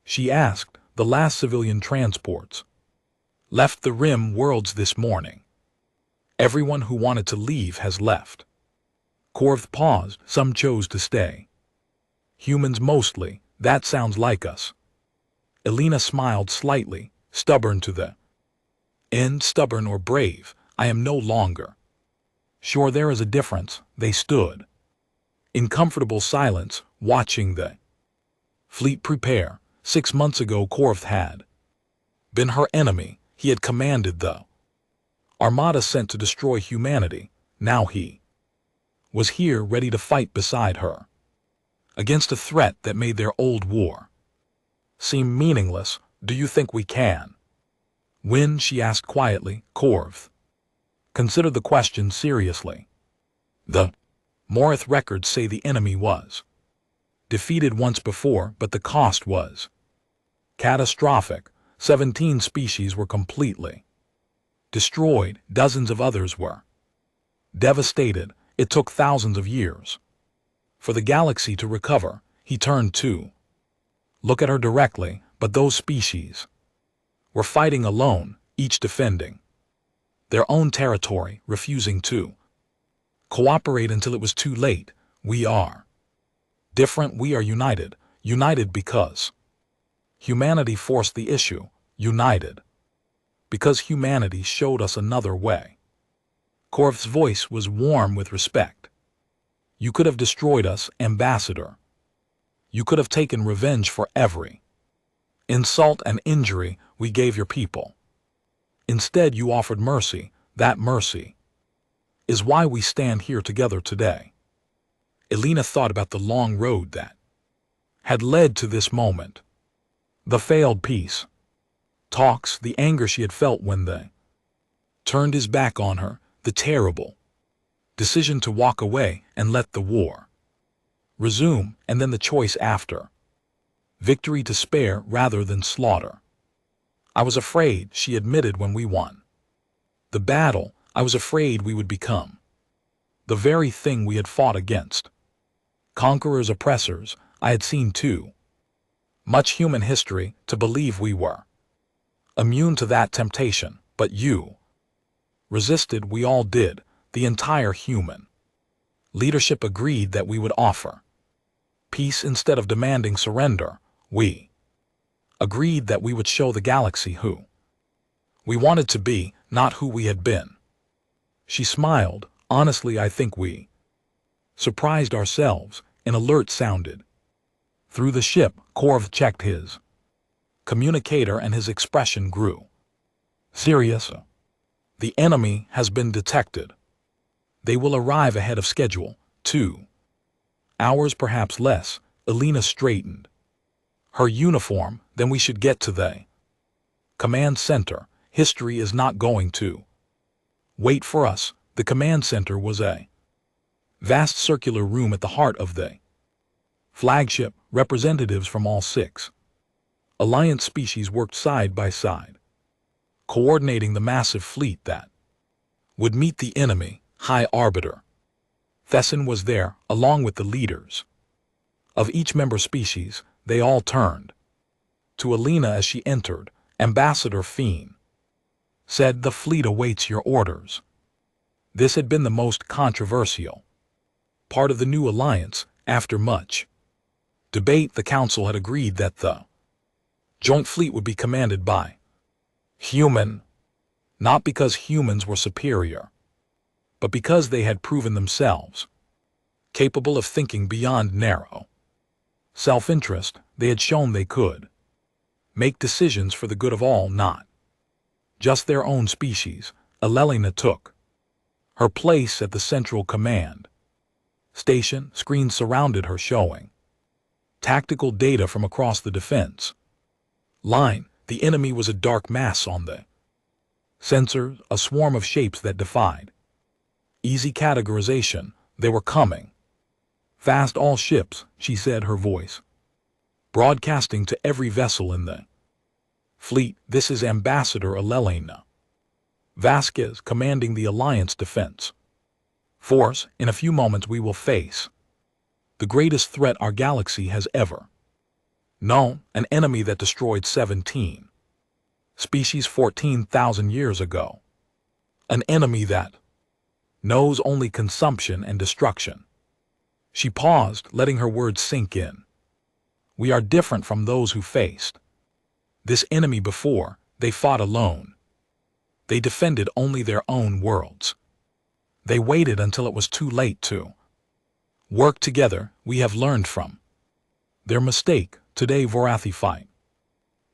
She asked. The last civilian transports left the rim worlds this morning. Everyone who wanted to leave has left. Korv paused. Some chose to stay. Humans mostly. That sounds like us. Elena smiled slightly, stubborn to the end. Stubborn or brave, I am no longer. Sure, there is a difference. They stood in comfortable silence, watching the fleet prepare. 6 months ago, Korv had been her enemy. He had commanded the armada sent to destroy humanity. Now he was here, ready to fight beside her against a threat that made their old war seem meaningless. Do you think we can win? She asked quietly. Korv considered the question seriously. The Morith records say the enemy was defeated once before, but the cost was catastrophic. 17 species were completely destroyed. Dozens of others were devastated. It took thousands of years for the galaxy to recover. He turned to look at her directly, but those species were fighting alone, each defending their own territory, refusing to cooperate until it was too late. We are different. We are united. United because humanity forced the issue. United because humanity showed us another way. Korv's voice was warm with respect. You could have destroyed us, Ambassador. You could have taken revenge for every insult and injury we gave your people. Instead, you offered mercy. That mercy is why we stand here together today. Elena thought about the long road that had led to this moment. The failed peace talks, the anger she had felt when they turned his back on her, the terrible decision to walk away and let the war resume, and then the choice after. Victory to spare rather than slaughter. I was afraid, she admitted, when we won the battle. I was afraid we would become the very thing we had fought against. Conquerors, oppressors. I had seen too much human history to believe we were immune to that temptation. But you resisted. We all did. The entire human leadership agreed that we would offer peace instead of demanding surrender. We agreed that we would show the galaxy who we wanted to be, not who we had been. She smiled. Honestly, I think we surprised ourselves. An alert sounded through the ship. Korv checked his communicator and his expression grew serious. The enemy has been detected. They will arrive ahead of schedule. 2 hours, perhaps less. Elena straightened her uniform. Then we should get to the command center. History is not going to wait for us. The command center was a vast circular room at the heart of the flagship. Representatives from all 6 Alliance species worked side by side, coordinating the massive fleet that would meet the enemy. High Arbiter Thesson was there, along with the leaders of each member species. They all turned to Elena as she entered. Ambassador Fiend said, the fleet awaits your orders. This had been the most controversial part of the new alliance. After much debate, the council had agreed that the joint fleet would be commanded by human, not because humans were superior, but because they had proven themselves capable of thinking beyond narrow self-interest. They had shown they could make decisions for the good of all, not just their own species. Elena took her place at the central command station. Screens surrounded her, showing tactical data from across the defense line. The enemy was a dark mass on the Sensors, a swarm of shapes that defied easy categorization. They were coming. Fast all ships, she said, her voice broadcasting to every vessel in the fleet. This is Ambassador Elena Vasquez commanding the Alliance Defense Force. In a few moments we will face the greatest threat our galaxy has ever known, an enemy that destroyed 17 species 14,000 years ago. An enemy that knows only consumption and destruction. She paused, letting her words sink in. We are different from those who faced this enemy before. They fought alone. They defended only their own worlds. They waited until it was too late to work together. We have learned from their mistake. Today Vorathi fight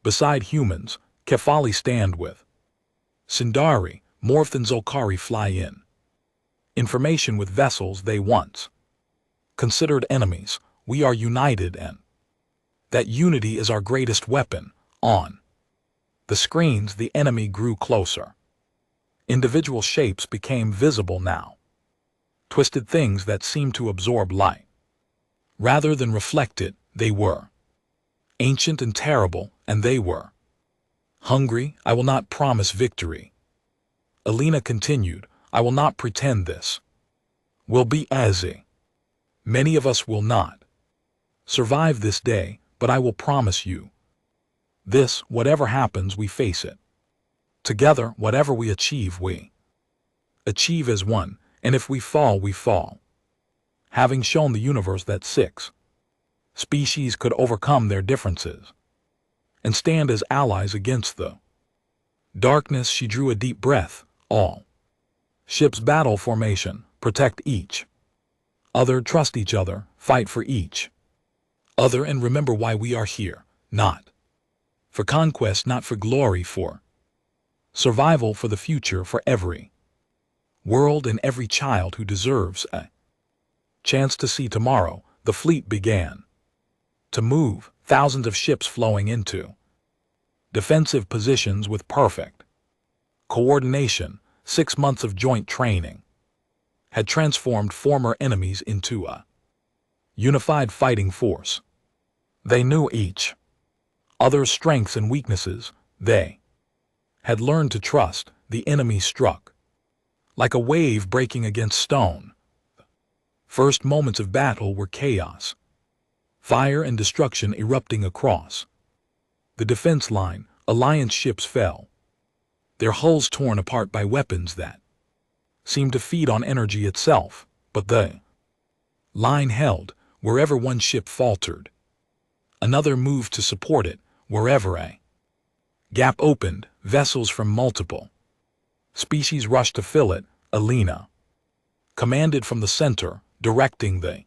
beside humans. Kefali stand with Sindari. Morph and Zolkari fly in information with vessels they once considered enemies. We are united, and that unity is our greatest weapon. On the screens, the enemy grew closer. Individual shapes became visible now. Twisted things that seemed to absorb light rather than reflect it. They were ancient and terrible, and they were hungry. I will not promise victory. Elena continued. I will not pretend this will be easy. Many of us will not survive this day, but I will promise you this: whatever happens, we face it together. Whatever we achieve as one, and if we fall, we fall. Having shown the universe that 6 species could overcome their differences and stand as allies against the darkness, she drew a deep breath. All ships battle formation, protect each other, trust each other, fight for each other, and remember why we are here. Not for conquest, not for glory, for survival, for the future, for every world and every child who deserves a chance to see tomorrow. The fleet began to move, thousands of ships flowing into defensive positions with perfect coordination. 6 months of joint training had transformed former enemies into a unified fighting force. They knew each other's strengths and weaknesses. They had learned to trust. The enemy struck like a wave breaking against stone. First moments of battle were chaos, fire and destruction erupting across the defense line. Alliance ships fell, their hulls torn apart by weapons that seemed to feed on energy itself. But the line held. Wherever one ship faltered, another moved to support it. Wherever a gap opened, vessels from multiple species rushed to fill it. Elena commanded from the center, directing the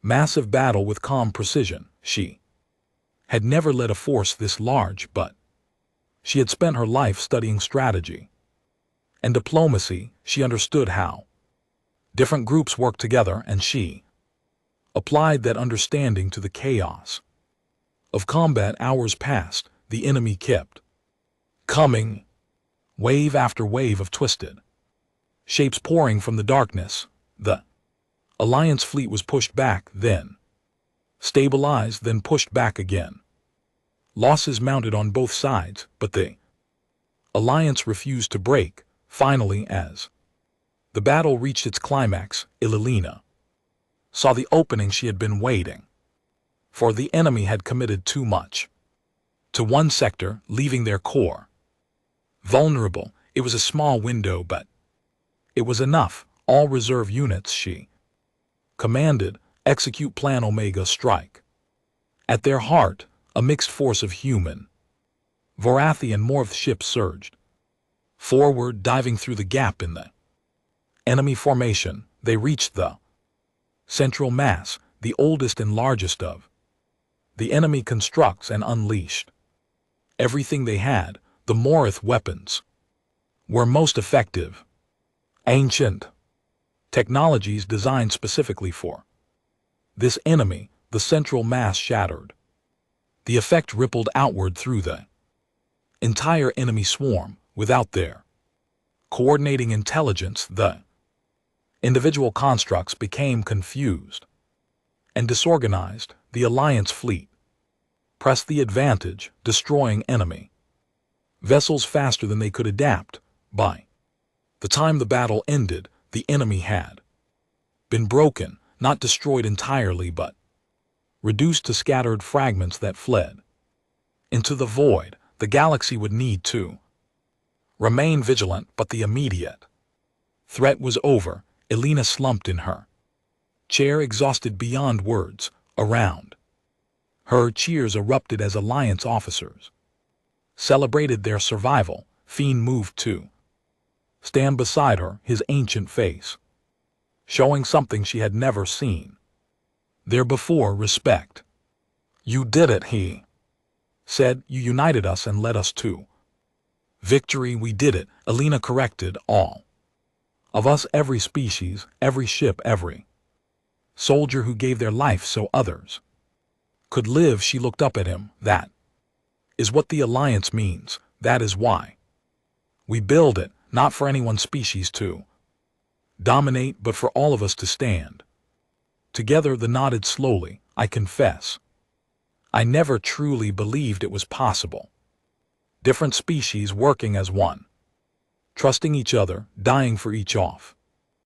massive battle with calm precision. She had never led a force this large, but she had spent her life studying strategy and diplomacy. She understood how different groups work together, and she applied that understanding to the chaos of combat. Hours passed. The enemy kept coming, wave after wave of twisted shapes pouring from the darkness. The Alliance fleet was pushed back, then stabilized, then pushed back again. Losses mounted on both sides, but the Alliance refused to break. Finally, as the battle reached its climax, Elena saw the opening she had been waiting for. The enemy had committed too much to one sector, leaving their core vulnerable. It was a small window, but it was enough. All reserve units, she commanded, execute Plan Omega, strike. At their heart, a mixed force of human, Vorathi and Morph ships surged forward, diving through the gap in the enemy formation. They reached the central mass, the oldest and largest of the enemy constructs, and unleashed everything they had. The Morith weapons were most effective. Ancient technologies designed specifically for this enemy. The central mass shattered. The effect rippled outward through the entire enemy swarm. Without their coordinating intelligence, the individual constructs became confused and disorganized. The Alliance fleet pressed the advantage, destroying enemy vessels faster than they could adapt. By the time the battle ended, the enemy had been broken, not destroyed entirely, but reduced to scattered fragments that fled into the void. The galaxy would need to remain vigilant, but the immediate threat was over. Elena slumped in her chair, exhausted beyond words. Around her, cheers erupted as Alliance officers celebrated their survival. Fiend moved to stand beside her, his ancient face showing something she had never seen there before: respect. "You did it," he said. "You united us and led us to victory." "We did it," Elena corrected. "All of us, every species, every ship, every soldier who gave their life so others could live." She looked up at him. "That is what the Alliance means. That is why we build it, not for any one species to dominate, but for all of us to stand together." The nodded slowly. "I confess, I never truly believed it was possible. Different species working as one, trusting each other, dying for each off."